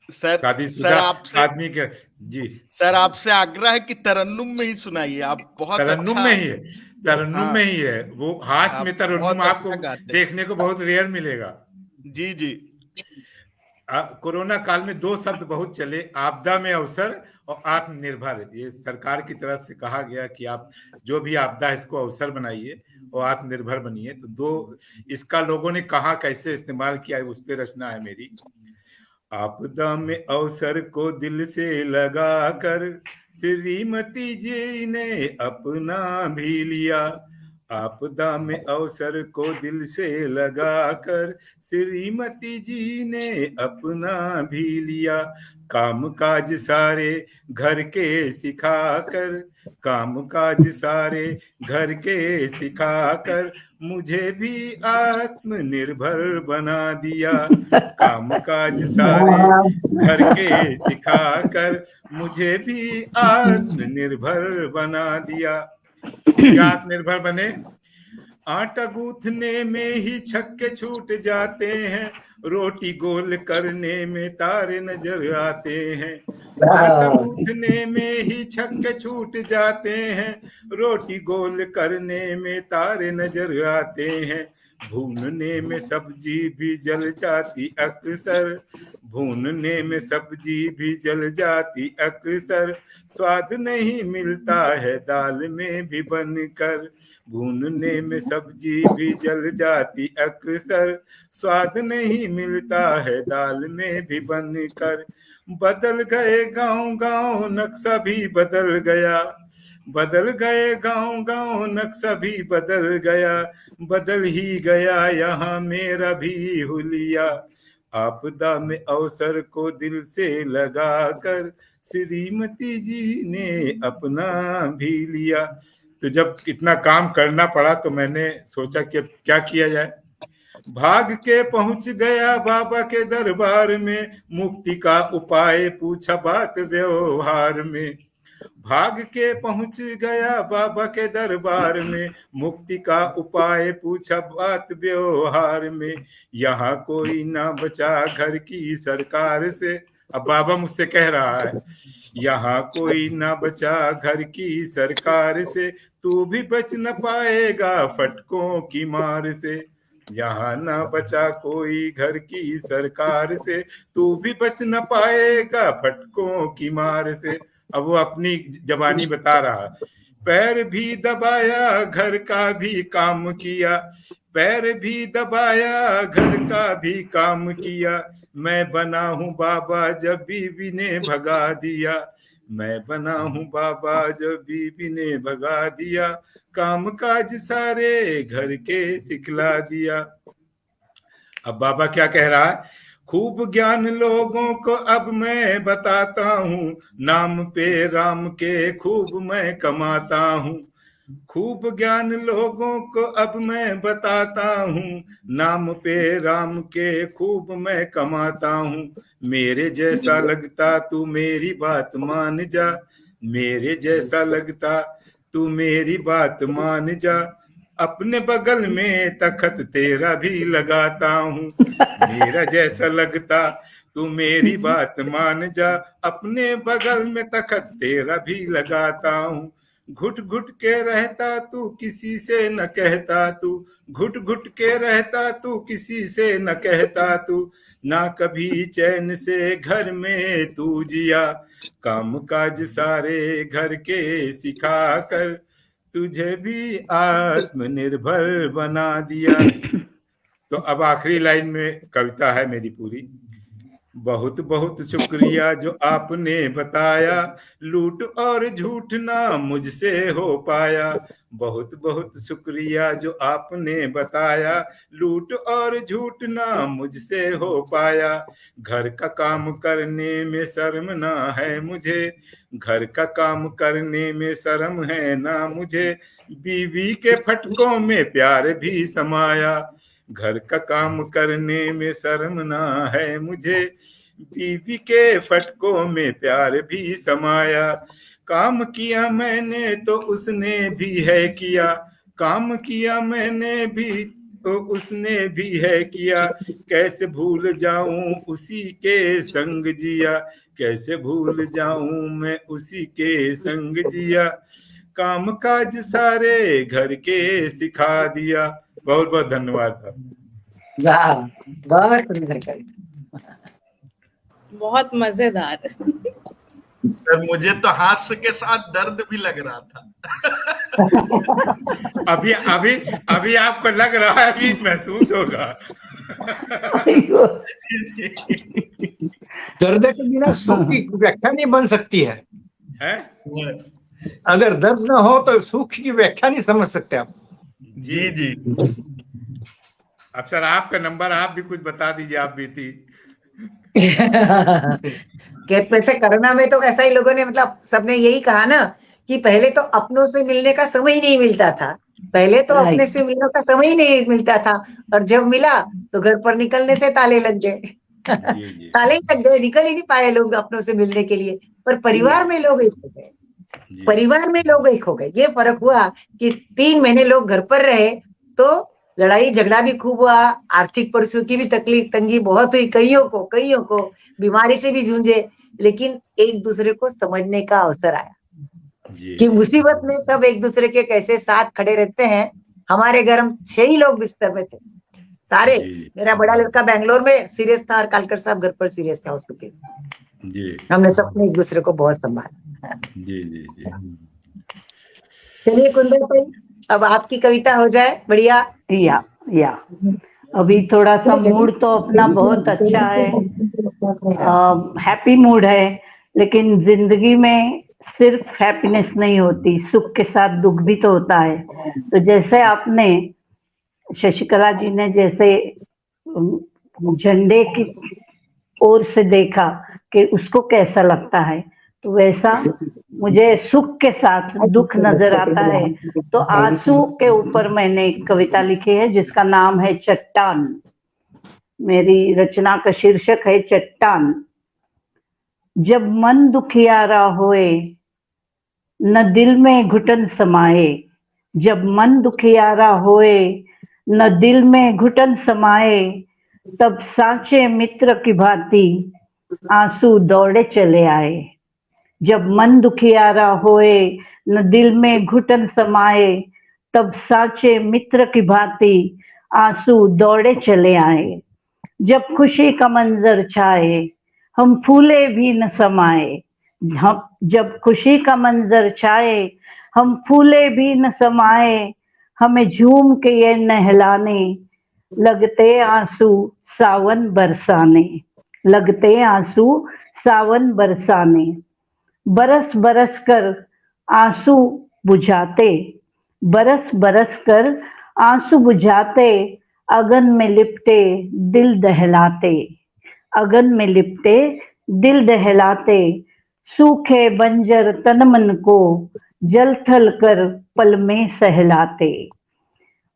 Speaker 3: शादीशुदा आदमी के जी
Speaker 2: सर, आपसे आग्रह है कि तरन्नुम में ही सुनाइए। आप बहुत
Speaker 3: तरन्नुम में ही है, तरन्नुम में ही है वो। हास्य में तरन्नुम आपको देखने को बहुत रेयर मिलेगा।
Speaker 2: जी जी।
Speaker 3: कोरोना काल में दो शब्द बहुत चले, आपदा में अवसर और आत्मनिर्भर। ये सरकार की तरफ से कहा गया कि आप जो भी आपदा है इसको अवसर बनाइए और आत्मनिर्भर बनिए। तो दो इसका लोगों ने कहा कैसे इस्तेमाल किया है, उस पर रचना है मेरी। आपदा में अवसर को दिल से लगाकर श्रीमती जी ने अपना भी लिया। आपदा में अवसर को दिल से लगाकर श्रीमती जी ने अपना भी लिया। काम काज सारे घर के सिखाकर, काम काज सारे घर के सिखाकर मुझे भी आत्मनिर्भर बना दिया। काम काज सारे घर के सिखाकर मुझे भी आत्मनिर्भर बना दिया। क्या आत्मनिर्भर बने? आटा गूंथने में ही छक्के छूट जाते हैं, रोटी गोल करने में तारे नजर आते हैं। आटा गूंथने में ही छक्के छूट जाते हैं, रोटी गोल करने में तारे नजर आते हैं। भूनने में सब्जी भी जल जाती अक्सर, भूनने में सब्जी भी जल जाती अक्सर। स्वाद नहीं मिलता है दाल में भी बनकर, भूनने में सब्जी भी जल जाती अक्सर। स्वाद नहीं मिलता है दाल में भी बनकर। बदल गए गांव गांव नक्शा भी बदल गया, बदल गए गांव गांव नक्शा भी बदल गया। बदल ही गया यहाँ मेरा भी हुलिया। आपदा में अवसर को दिल से लगाकर श्रीमती जी ने अपना भी लिया। तो जब इतना काम करना पड़ा तो मैंने सोचा कि अब क्या किया जाए। भाग के पहुंच गया बाबा के दरबार में, मुक्ति का उपाय पूछा बात व्यवहार में। भाग के पहुंच गया बाबा के दरबार में, मुक्ति का उपाय पूछा बात व्यवहार में। यहाँ कोई ना बचा घर की सरकार से। अब बाबा मुझसे कह रहा है, यहाँ कोई ना बचा घर की सरकार से, तू भी बच न पाएगा फटकों की मार से। यहाँ ना बचा कोई घर की सरकार से, तू भी बच न पाएगा फटकों की मार से। अब वो अपनी जबानी बता रहा, पैर भी दबाया घर का भी काम किया, पैर भी दबाया घर का भी काम किया। मैं बना हूँ बाबा जब बीवी ने भगा दिया, मैं बना हूँ बाबा जब बीवी ने भगा दिया। काम काज सारे घर के सिखला दिया। अब बाबा क्या कह रहा है, खूब ज्ञान लोगों को अब मैं बताता हूँ, नाम पे राम के खूब मैं कमाता हूँ। खूब ज्ञान लोगों को अब मैं बताता हूँ, नाम पे राम के खूब मैं कमाता हूँ। मेरे जैसा लगता तू मेरी बात मान जा, मेरे जैसा लगता तू मेरी बात मान जा। अपने बगल में तखत तेरा भी लगाता हूँ, मेरा जैसा लगता तू मेरी बात मान जा। अपने बगल में तखत तेरा भी लगाता हूँ। घुट घुट के रहता तू किसी से न कहता तू, घुट घुट के रहता तू किसी से न कहता तू। ना कभी चैन से घर में तू जिया, काम काज सारे घर के सिखा कर तुझे भी आत्मनिर्भर बना दिया। तो अब आखिरी लाइन में कविता है मेरी पूरी। बहुत बहुत शुक्रिया जो आपने बताया, लूट और झूठ ना मुझसे हो पाया। बहुत बहुत शुक्रिया जो आपने बताया, लूट और झूठ ना मुझसे हो पाया। घर का काम करने में शर्म ना है मुझे, घर का काम करने में शर्म है ना मुझे। बीवी के फटकों में प्यार भी समाया, घर का काम करने में शर्म ना है मुझे। बीवी के फटकों में प्यार भी समाया। काम किया मैंने तो उसने भी है किया, काम किया मैंने भी तो उसने भी है किया। कैसे भूल जाऊं उसी के संग जिया, कैसे भूल जाऊं मैं उसी के संग जिया। काम काज सारे घर के सिखा दिया। बहुत बहुत धन्यवाद।
Speaker 1: वाह, बहुत सुंदर कविता,
Speaker 6: बहुत मजेदार।
Speaker 2: सर मुझे तो हास्य के साथ दर्द भी लग रहा था।
Speaker 3: अभी अभी अभी आपको लग रहा है, अभी महसूस होगा।
Speaker 5: दर्द के बिना सुख की व्याख्या नहीं बन सकती है। अगर दर्द ना हो तो सुख की व्याख्या नहीं समझ सकते आप।
Speaker 3: जी जी। अब सर आपका नंबर, आप भी कुछ बता दीजिए, आप भी थी।
Speaker 1: वैसे कोरोना में तो ऐसा ही लोगों ने, मतलब सबने यही कहा ना कि पहले तो अपनों से मिलने का समय ही नहीं मिलता था, पहले तो अपने से मिलने का समय ही नहीं मिलता था, और जब मिला तो घर पर निकलने से ताले लग गए। ताले लग गए, निकल ही नहीं पाए लोग अपनों से मिलने के लिए। पर परिवार में लोग एक हो गए, परिवार में लोग एक हो गए। ये फर्क हुआ कि 3 महीने लोग घर पर रहे तो लड़ाई झगड़ा भी खूब हुआ, आर्थिक परिस्थिति की भी तकलीफ तंगी बहुत हुई, कईयों को बीमारी से भी जूझे, लेकिन एक दूसरे को समझने का अवसर आया कि मुसीबत में सब एक दूसरे के कैसे साथ खड़े रहते हैं। हमारे घर हम 6 ही लोग बिस्तर में थे सारे। मेरा बड़ा लड़का बैंगलोर में सीरियस था और कालकर साहब घर पर सीरियस था हॉस्पिटल। हमने सबने एक दूसरे को बहुत संभाला। चलिए कुंदन भाई, अब आपकी कविता हो जाए। बढ़िया।
Speaker 4: या अभी थोड़ा सा मूड तो अपना बहुत अच्छा है, हैप्पी मूड है, लेकिन जिंदगी में सिर्फ हैप्पीनेस नहीं होती, सुख के साथ दुख भी तो होता है। तो जैसे आपने शशिकला जी ने जैसे झंडे की ओर से देखा कि उसको कैसा लगता है, तो वैसा मुझे सुख के साथ दुख नजर आता है। तो आंसू के ऊपर मैंने एक कविता लिखी है जिसका नाम है चट्टान। मेरी रचना का शीर्षक है चट्टान। जब मन दुखियारा होए न दिल में घुटन समाए, जब मन दुखियारा होए न दिल में घुटन समाए, तब साचे मित्र की भांति आंसू दौड़े चले आए। जब मन दुखियारा होए न दिल में घुटन समाए, तब साचे मित्र की भांति आंसू दौड़े चले आए। जब खुशी का मंजर छाए हम फूले भी न समाए, जब खुशी का मंजर छाए हम फूले भी न समाए, हमें झूम के ये नहलाने लगते आंसू सावन बरसाने, लगते आंसू सावन बरसाने। बरस बरस कर आंसू बुझाते, बरस बरस कर आंसू बुझाते, अगन में लिपटे दिल दहलाते, अगन में लिपटे दिल दहलाते। सूखे बंजर तन मन को जल थल कर पल में सहलाते।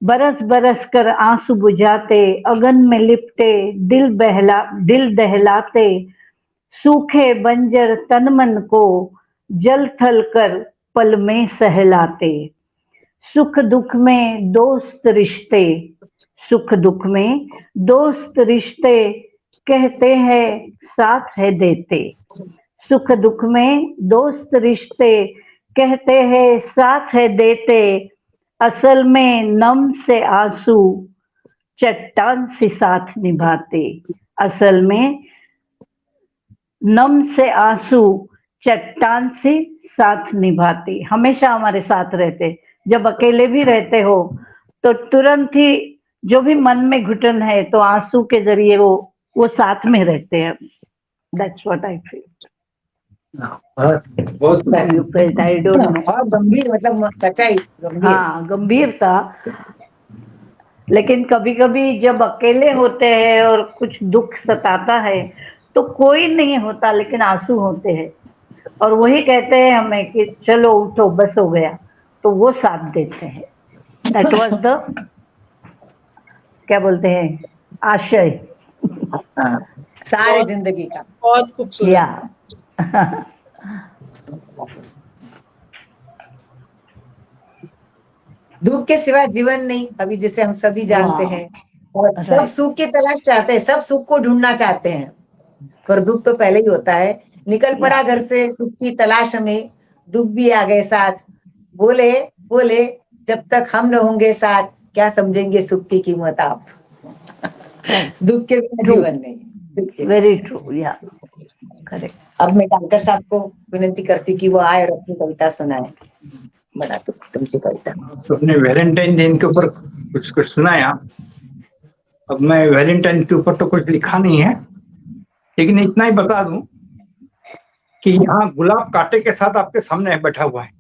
Speaker 4: बरस बरस कर आंसू बुझाते, अगन में लिपटे दिल दहलाते। सूखे बंजर तन मन को जल थल कर पल में सहलाते। सुख दुख में दोस्त रिश्ते, सुख दुख में दोस्त रिश्ते, कहते हैं साथ है देते। सुख दुख में दोस्त रिश्ते, कहते हैं साथ है देते। असल में नम से आंसू चट्टान से साथ निभाते, असल में नम से आंसू चट्टान से साथ निभाते। हमेशा हमारे साथ रहते। जब अकेले भी रहते हो तो तुरंत ही जो भी मन में घुटन है तो आंसू के जरिए वो साथ में रहते हैं। That's what I feel.
Speaker 1: बहुत
Speaker 4: आई डोंट नो।
Speaker 1: गंभीर, मतलब सच्चाई गंभीर।
Speaker 4: हाँ, गंभीर था। लेकिन कभी कभी जब अकेले होते हैं और कुछ दुख सताता है तो कोई नहीं होता लेकिन आंसू होते हैं, और वही कहते हैं हमें कि चलो उठो बस हो गया, तो वो साथ देते हैं। दैट वाज द, क्या बोलते हैं, आशय
Speaker 1: सारे जिंदगी का।
Speaker 6: बहुत खूबसूरत।
Speaker 4: या
Speaker 1: दुख के सिवा जीवन नहीं, अभी जैसे हम सभी जानते हैं। और सब सुख की तलाश चाहते हैं, सब सुख को ढूंढना चाहते हैं, पर दुख तो पहले ही होता है। निकल पड़ा घर से सुख की तलाश में, दुख भी आ गए साथ। बोले बोले जब तक हम न होंगे साथ, क्या समझेंगे सुख की कीमत आप। दुख के बिना जीवन नहीं।
Speaker 4: Very true. या करेक्ट।
Speaker 1: अब मैं डॉक्टर साहब को विनती करती कि वो आए और अपनी कविता सुनाए। बड़ा तुमसे कविता।
Speaker 5: सबने वैलेंटाइन दिन के ऊपर कुछ सुनाया। अब मैं वैलेंटाइन के ऊपर तो कुछ लिखा नहीं है, लेकिन इतना ही बता दूं कि यहाँ गुलाब कांटे के साथ आपके सामने बैठा हुआ है।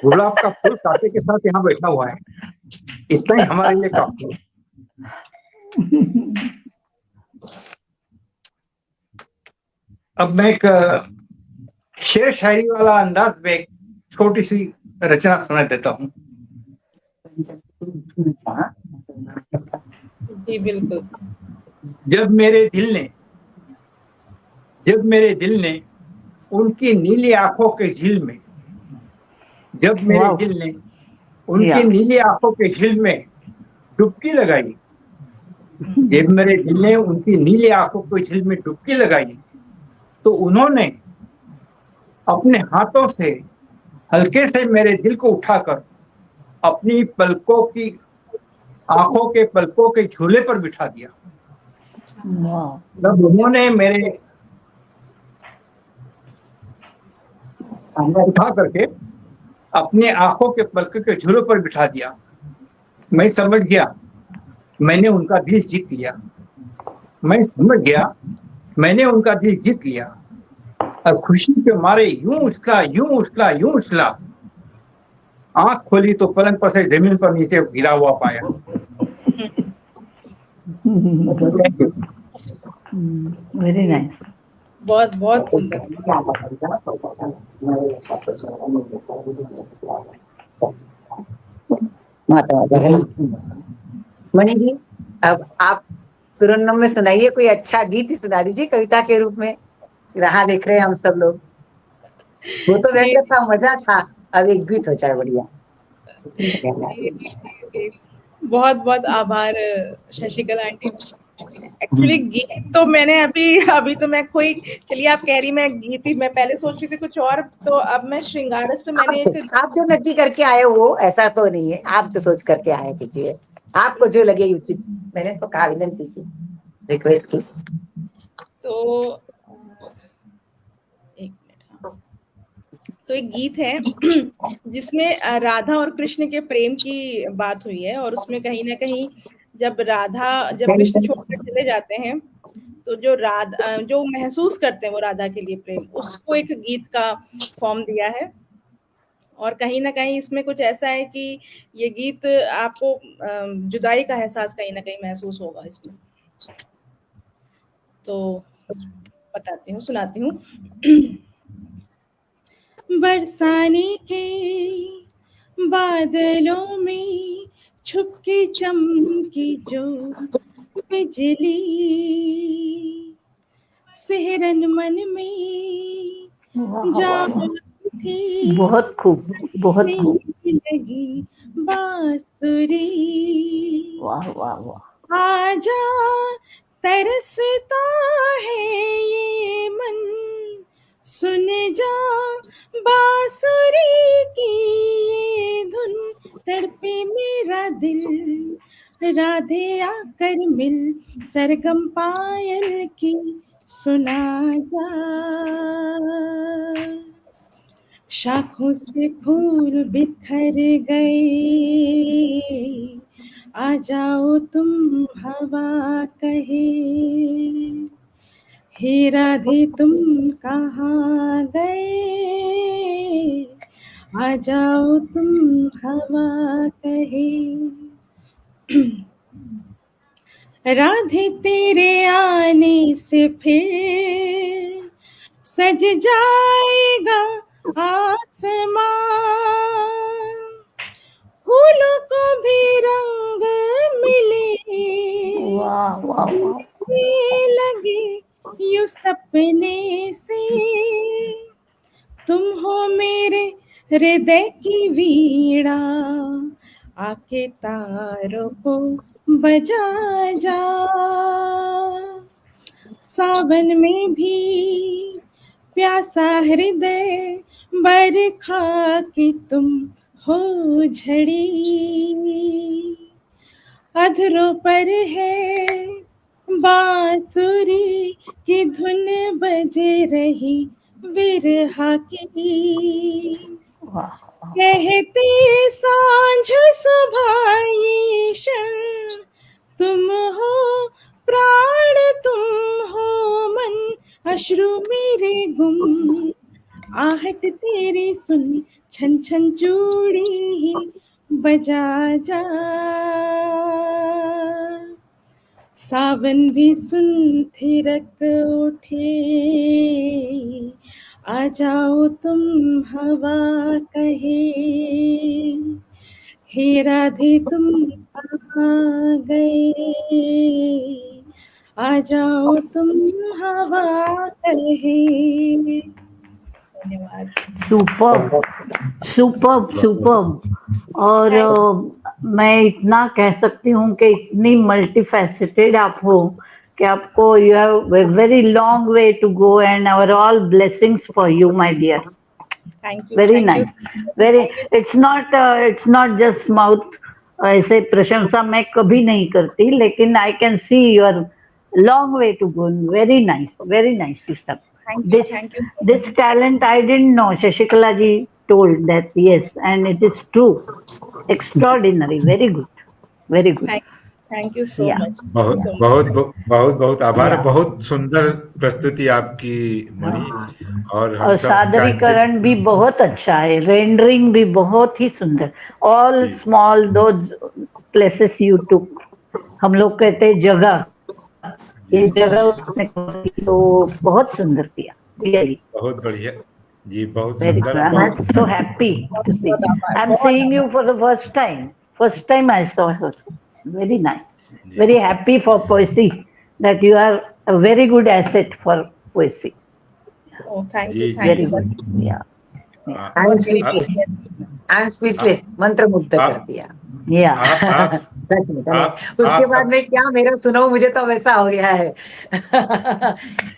Speaker 5: गुलाब का फूल कांटे के साथ यहाँ बैठा हुआ है। इतना ही हमारे लिए काफी है। अब मैं एक शेर शायरी वाला अंदाज में एक छोटी सी रचना सुना देता हूँ।
Speaker 6: जी बिल्कुल।
Speaker 5: जब मेरे दिल ने उनकी नीली आंखों के झील में, जब मेरे दिल ने उनकी नीली आंखों के झील में डुबकी लगाई, जब मेरे दिल ने उनकी नीली आंखों के झील में डुबकी लगाई, तो उन्होंने अपने हाथों से हल्के से मेरे दिल को उठाकर अपनी पलकों की आंखों के पलकों के झूले पर बिठा दिया। जब उन्होंने मेरे उठा करके अपने आंखों के पलकों के झूले पर बिठा दिया, मैं समझ गया मैंने उनका दिल जीत लिया। मैं समझ गया मैंने उनका दिल जीत लिया, और खुशी के मारे यूं उछला, आंख खोली तो पलंग पर से जमीन पर नीचे गिरा हुआ पाया।
Speaker 4: Very nice.
Speaker 6: बहुत बहुत सुंदर।
Speaker 1: मणि जी, अब आप तुरन्नुम में सुनाइए, कोई अच्छा गीत ही सुना दीजिए कविता के रूप में। राह देख रहे हैं हम सब लोग। वो तो व्यंग्य था, मजा था, अब एक गीत हो जाए बढ़िया।
Speaker 6: बहुत बहुत आभार शशिकला आंटी। एक्चुअली गीत तो मैंने अभी तो मैं कोई, चलिए आप कह रही मैं गीत ही, मैं पहले सोच रही थी कुछ और, तो अब मैं श्रृंगारस पे मैंने
Speaker 1: आप जो नक्की करके आए हो वो ऐसा तो नहीं है, आप जो सोच करके आए कीजिए, आपको जो लगे उचित। मैंने तो कहा, विनती की, रिक्वेस्ट की।
Speaker 6: तो एक मिनट। तो एक गीत है जिसमें राधा और कृष्ण के प्रेम की बात हुई है, और उसमें कहीं ना कहीं जब कृष्ण छोड़कर चले जाते हैं, तो जो महसूस करते हैं वो राधा के लिए प्रेम, उसको एक गीत का फॉर्म दिया है। और कहीं ना कहीं इसमें कुछ ऐसा है कि ये गीत आपको जुदाई का एहसास कहीं ना कहीं महसूस होगा इसमें। तो बताती हूँ, सुनाती हूँ। बरसाने के बादलों में छुपके चमकी जो बिजली, सेहरन मन में जाग उठी,
Speaker 4: बहुत खूब, बहुत खूब।
Speaker 6: लगी बांसुरी।
Speaker 4: वाह वाह वाह।
Speaker 6: आजा तरसता है ये मन, सुन जा बांसुरी की ये धुन, तड़पे मेरा दिल, राधे आकर मिल, सरगम पायल की सुना जा। शाखों से फूल बिखर गए, आ जाओ तुम हवा कहे, हे राधे तुम कहाँ गए, आ जाओ तुम हवा कहे। राधे तेरे आने से फिर सज जाएगा आसमां, फूलों को भी रंग मिले,
Speaker 4: वाह वाह वाह।
Speaker 6: लगे यू सपने से, तुम हो मेरे हृदय की वीणा, आके तारों को बजा जा। सावन में भी प्यासा हृदय, बरखा की तुम हो झड़ी, अधरों पर है बांसुरी की धुन बजे रही बिरहा की। कहते सांझ सुबह ये क्षण, तुम हो प्राण तुम हो मन, अश्रु मेरे गुम, आहट तेरी सुन, छन छन चूड़ी ही बजा जा। सावन भी सुन थिरक उठे, आ जाओ तुम हवा कहे, हे राधे तुम कहाँ गए, आ जाओ तुम हवा कहे। धन्यवाद।
Speaker 4: Super super super. और मैं इतना कह सकती हूँ कि इतनी मल्टीफैसेटेड आप हो कि आपको you have a very long way to go and our all blessings for you my dear.
Speaker 6: Thank you.
Speaker 4: Very
Speaker 6: Thank
Speaker 4: nice.
Speaker 6: you.
Speaker 4: Very. It's not just mouth. ऐसे प्रशंसा मैं कभी नहीं करती, लेकिन I can see your long way to go. Very nice. Very nice to start.
Speaker 6: Thank you. Thank you.
Speaker 4: This talent I didn't know. Shashikala ji told that, yes, and it is true. Extraordinary. Very good. Very good.
Speaker 6: Thank you so
Speaker 4: Yeah.
Speaker 6: much.
Speaker 3: बहुत
Speaker 6: So much.
Speaker 3: बहुत बहुत बहुत आभार।
Speaker 4: Yeah.
Speaker 3: बहुत सुंदर प्रस्तुति आपकी मणि, और हम
Speaker 4: और
Speaker 3: सब
Speaker 4: सादरीकरण भी बहुत अच्छा है, रेंडरिंग भी बहुत ही सुंदर। ऑल स्मॉल दो प्लेसेस यू टुक, हम लोग कहते हैं जगह, ये जगह उसने खोली तो बहुत सुंदर किया, रियली
Speaker 3: बहुत बढ़िया जी, बहुत
Speaker 4: वेरी
Speaker 3: सुंदर।
Speaker 4: Good. I am so happy to see, I am seeing you for the first time I saw her, very nice, very happy for poesy that you are a very good asset for poesy,
Speaker 6: Oh, thank
Speaker 3: जी,
Speaker 6: you,
Speaker 3: जी।
Speaker 6: thank
Speaker 4: very
Speaker 6: you.
Speaker 4: गुड या
Speaker 1: आई एम स्पीचलेस, मंत्रमुग्ध कर दिया।
Speaker 4: या
Speaker 1: सच में अरे,
Speaker 3: आप
Speaker 1: उसके बाद
Speaker 3: सब
Speaker 1: में क्या मेरा सुनाऊं, मुझे तो वैसा हो गया है।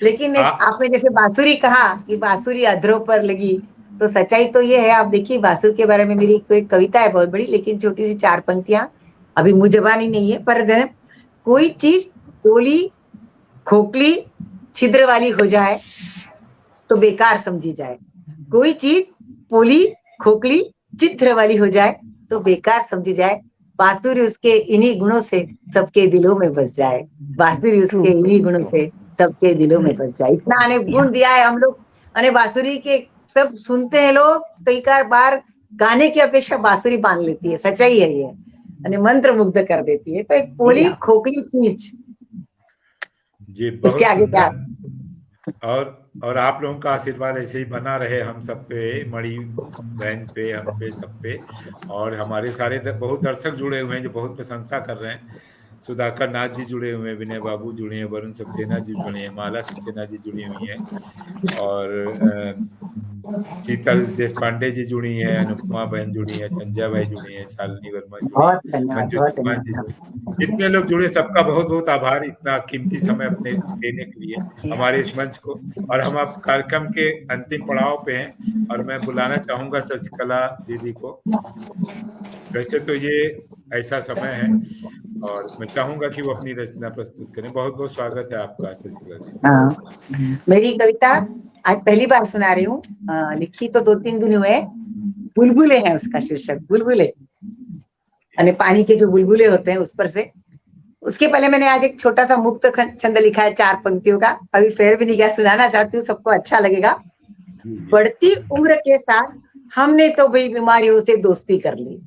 Speaker 1: लेकिन एक आपने जैसे बांसुरी कहा कि बांसुरी अधरों पर लगी, तो सच्चाई तो ये है, आप देखिए बांसुर के बारे में मेरी कोई कविता है बहुत बड़ी, लेकिन छोटी सी 4 पंक्तियां अभी मुझे जबानी नहीं है, पर कोई चीज पोली खोखली छिद्र वाली हो जाए तो बेकार समझी जाए, कोई चीज पोली खोखली छिद्र वाली हो जाए तो बेकार समझी जाए, बांसुरी उसके इन्हीं गुणों से सबके दिलों में बस जाए, बांसुरी उसके इन्हीं गुणों से सबके दिलों में बस जाए। इतना अने गुण दिया है हम लोग, अने बांसुरी के सब सुनते हैं लोग, कई बार गाने की अपेक्षा बांसुरी बांध लेती है, सच्चाई है ये, अने मंत्र मुग्ध कर देती है। तो एक पोली खोखली चीज,
Speaker 3: जी
Speaker 1: इसके
Speaker 3: बहुत
Speaker 1: आगे क्या?
Speaker 3: सुंदर। और आप लोगों का आशीर्वाद ऐसे ही बना रहे हम सब पे, मणि बहन पे, हम पे, सब पे। और हमारे सारे बहुत दर्शक जुड़े हुए हैं जो बहुत प्रशंसा कर रहे हैं। सुधाकर नाथ जी जुड़े हुए हैं, विनय बाबू जुड़े हैं, वरुण सक्सेना जी जुड़े हैं, माला सक्सेना जी जुड़ी हुई हैं, और शीतल देश पांडे जी जुड़ी हैं, अनुपमा बहन जुड़ी हैं, संजय भाई जुड़ी हैं, शालिनी वर्मा जुड़ी
Speaker 1: बहुत
Speaker 3: हैं,
Speaker 1: धन्यवाद,
Speaker 3: मंजू
Speaker 1: बहुत
Speaker 3: चौहान जी
Speaker 1: धन्यवाद।
Speaker 3: जुड़ी। जितने लोग जुड़े सबका बहुत बहुत आभार, इतना कीमती समय अपने देने के लिए हमारे इस मंच को। और हम अब कार्यक्रम के अंतिम पड़ाव पे हैं, और मैं बुलाना चाहूंगा शशिकला दीदी को। वैसे तो ये ऐसा समय है, और मैं चाहूंगा कि वो अपनी रचना प्रस्तुत करें। बहुत बहुत स्वागत है आपका शशिकला जी।
Speaker 1: हाँ, मेरी कविता आज पहली बार सुना रही हूँ, लिखी तो 2-3 दिन हुए। बुलबुले हैं उसका शीर्षक, बुलबुले, यानी पानी के जो बुलबुले होते हैं उस पर से। उसके पहले मैंने आज एक छोटा सा मुक्त छंद लिखा है 4 पंक्तियों का, अभी फेर भी नहीं गया, सुनाना चाहती हूँ, सबको अच्छा लगेगा। बढ़ती उम्र के साथ हमने तो भाई बीमारियों से दोस्ती कर ली,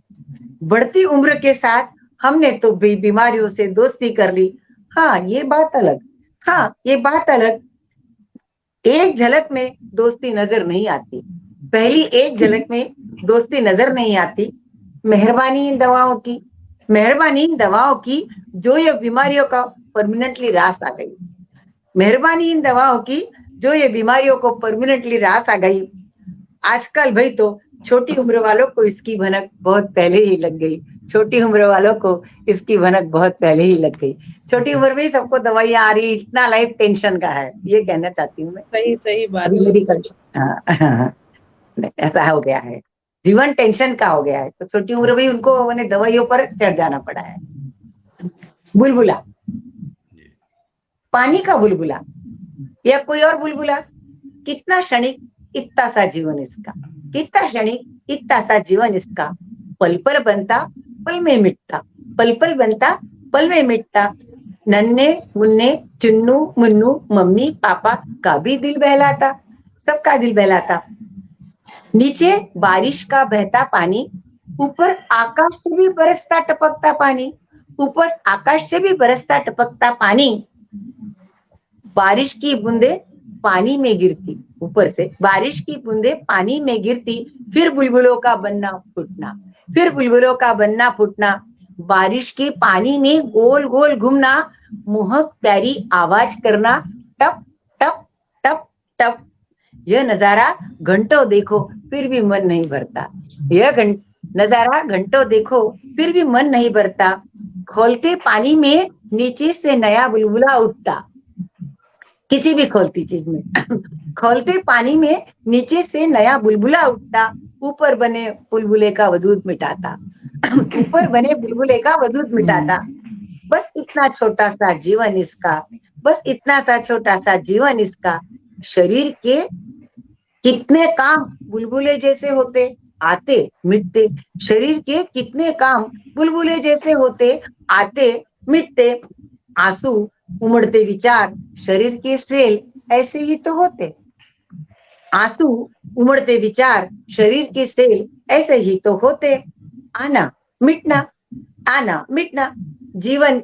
Speaker 1: बढ़ती उम्र के साथ हमने तो भाई बीमारियों से दोस्ती कर ली। हाँ ये बात अलग, हाँ ये बात अलग, एक झलक में दोस्ती नजर नहीं आती, पहली एक झलक में दोस्ती नजर नहीं आती। मेहरबानी इन दवाओं की, मेहरबानी इन दवाओं की, जो ये बीमारियों का परमानेंटली रास आ गई, मेहरबानी इन दवाओं की, जो ये बीमारियों को परमानेंटली रास आ गई। आजकल भाई तो छोटी उम्र वालों को इसकी भनक बहुत पहले ही लग गई, छोटी उम्र वालों को इसकी भनक बहुत पहले ही लग गई। छोटी उम्र में ही सबको दवाइयां आ रही, इतना लाइफ टेंशन का है, ये कहना चाहती हूँ मैं।
Speaker 6: सही बात।
Speaker 1: अभी मेरी ऐसा हो गया है, जीवन टेंशन का हो गया है, तो छोटी उम्र में उनको उन्हें दवाइयों पर चढ़ जाना पड़ा है। बुलबुला, पानी का बुलबुला या कोई और बुलबुला, कितना क्षणिक इतना सा जीवन इसका, कितना क्षणिक इतना सा जीवन इसका, पल पल बनता पल में मिटता, पल पल बनता पल में मिटता। नन्हे मुन्ने चुन्नू मुन्नू मम्मी पापा का भी दिल बहलाता, सबका दिल बहलाता। नीचे बारिश का बहता पानी, ऊपर आकाश से भी बरसता टपकता पानी, ऊपर आकाश से भी बरसता टपकता पानी। बारिश की बूंदे पानी में गिरती, ऊपर से बारिश की बूंदे पानी में गिरती, फिर बुलबुलों का बनना फूटना, फिर बुलबुलों का बनना फूटना। बारिश के पानी में गोल गोल घूमना, मोहक प्यारी आवाज करना, टप टप टप टप। यह नजारा घंटों देखो फिर भी मन नहीं भरता, यह नजारा घंटों देखो फिर भी मन नहीं भरता। खोलते पानी में नीचे से नया बुलबुला उठता, किसी भी खोलती चीज में खोलते पानी में नीचे से नया बुलबुला उठता, ऊपर बने बुलबुले का वजूद मिटाता, ऊपर बने बुलबुले का वजूद मिटाता। बस इतना छोटा सा जीवन इसका, बस इतना सा छोटा सा जीवन इसका। शरीर के कितने काम बुलबुले जैसे होते, आते मिटते, शरीर के कितने काम बुलबुले जैसे होते, आते मिटते। आंसू उमड़ते विचार शरीर के सेल ऐसे ही तो होते, आंसू उमड़ते विचार शरीर के सेल ऐसे ही तो होते। आना मिटना, आना मिटना, जीवन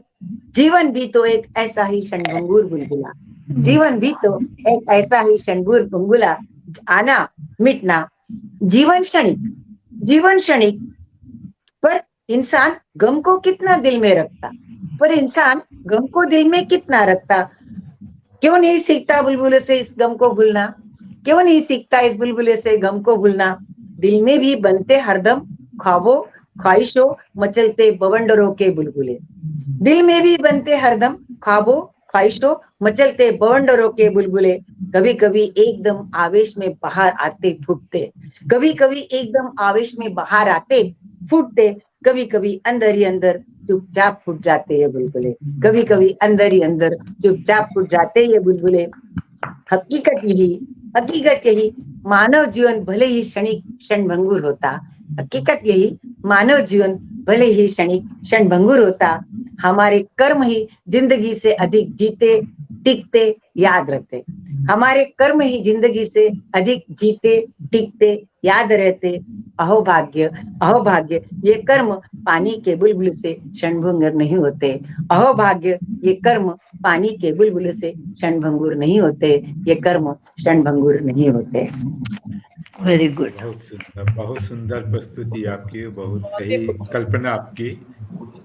Speaker 1: जीवन भी तो एक ऐसा ही क्षणभंगुर बुलबुला, जीवन भी तो एक ऐसा ही क्षणभंगुर बुलबुला, आना मिटना, जीवन क्षणिक। पर इंसान गम को कितना दिल में रखता, पर इंसान गम को दिल में कितना रखता। क्यों नहीं सीखता बुलबुले से इस गम को भूलना, क्यों नहीं सीखता इस बुलबुले से गम को भूलना। दिल में भी बनते हरदम ख्वाबों ख्वाहिशों मचलते बवंडरों के बुलबुले, दिल में भी बनते हरदम ख्वाबों ख्वाहिशों मचलते बवंडरों के बुलबुले। कभी कभी एकदम आवेश में बाहर आते फूटते, कभी कभी एकदम आवेश में बाहर आते फूटते, कभी कभी अंदर ही अंदर चुपचाप फूट जाते ये बुलबुले, कभी कभी अंदर ही अंदर चुपचाप फूट जाते ये बुलबुले। हकीकत यही मानव जीवन भले ही क्षणिक क्षणभंगुर होता, हकीकत यही मानव जीवन भले ही क्षणिक क्षणभंगुर होता। हमारे कर्म ही जिंदगी से अधिक जीते टिकते याद रहते, हमारे कर्म ही जिंदगी से अधिक जीते टिकते याद रहते। अहोभाग्य अहोभाग्य ये कर्म पानी के बुलबुल से क्षणभंगुर नहीं होते, अहोभाग्य ये कर्म पानी के बुलबुल से क्षणभंगुर नहीं होते, ये कर्म क्षणभंगुर नहीं होते।
Speaker 4: Very good.
Speaker 3: बहुत सुंदर प्रस्तुति आपकी, बहुत सही कल्पना आपकी।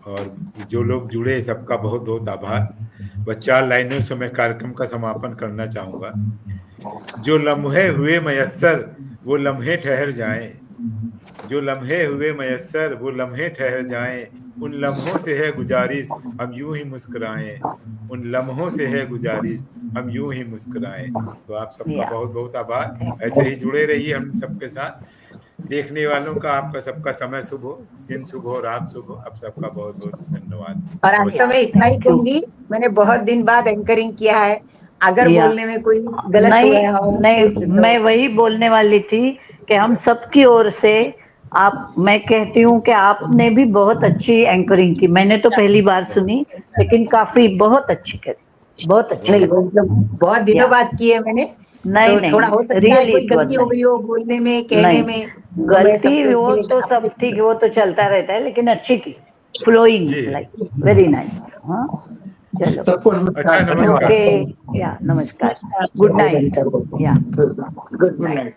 Speaker 3: और जो लोग जुड़े सबका बहुत बहुत आभार। बस 4 लाइनों से मैं कार्यक्रम का समापन करना चाहूंगा। जो लम्हे हुए मयस्सर वो लम्हे ठहर जाएं, जो लम्हे हुए मयस्सर वो लम्हे ठहर जाएं, उन लम्हों से है गुजारिश हम यूं ही मुस्कुराएं, उन लम्हों से है गुजारिश हम यूं ही मुस्कुराएं। तो आप सबका बहुत बहुत आभार। ऐसे ही जुड़े रहिए हम सबके साथ। देखने वालों का आपका सबका समय शुभ हो, दिन शुभ हो, रात शुभ हो। आप सबका बहुत बहुत धन्यवाद।
Speaker 1: और आज तो मैं इतना ही कहूंगी, मैंने बहुत दिन बाद एंकरिंग किया है, अगर बोलने में कोई गलत हुआ हो
Speaker 4: नहीं, मैं वही बोलने वाली थी कि हम सबकी ओर से आप, मैं कहती हूँ कि आपने भी बहुत अच्छी एंकरिंग की। मैंने तो पहली बार सुनी, लेकिन काफी बहुत अच्छी करी, बहुत अच्छी।
Speaker 1: नहीं, बहुत दिनों बाद की है मैंने।
Speaker 4: नहीं
Speaker 1: तो थोड़ा हो सकता है कोई गलती हो गई हो बोलने में, कहने में।
Speaker 4: गलती वो तो सब ठीक है, वो तो चलता रहता है, लेकिन अच्छी की, फ्लोइंग लाइक वेरी नाइस। हाँ चलो,
Speaker 5: सबको नमस्कार।
Speaker 4: ओके, या नमस्कार, गुड नाइट, या
Speaker 1: गुड नाइट।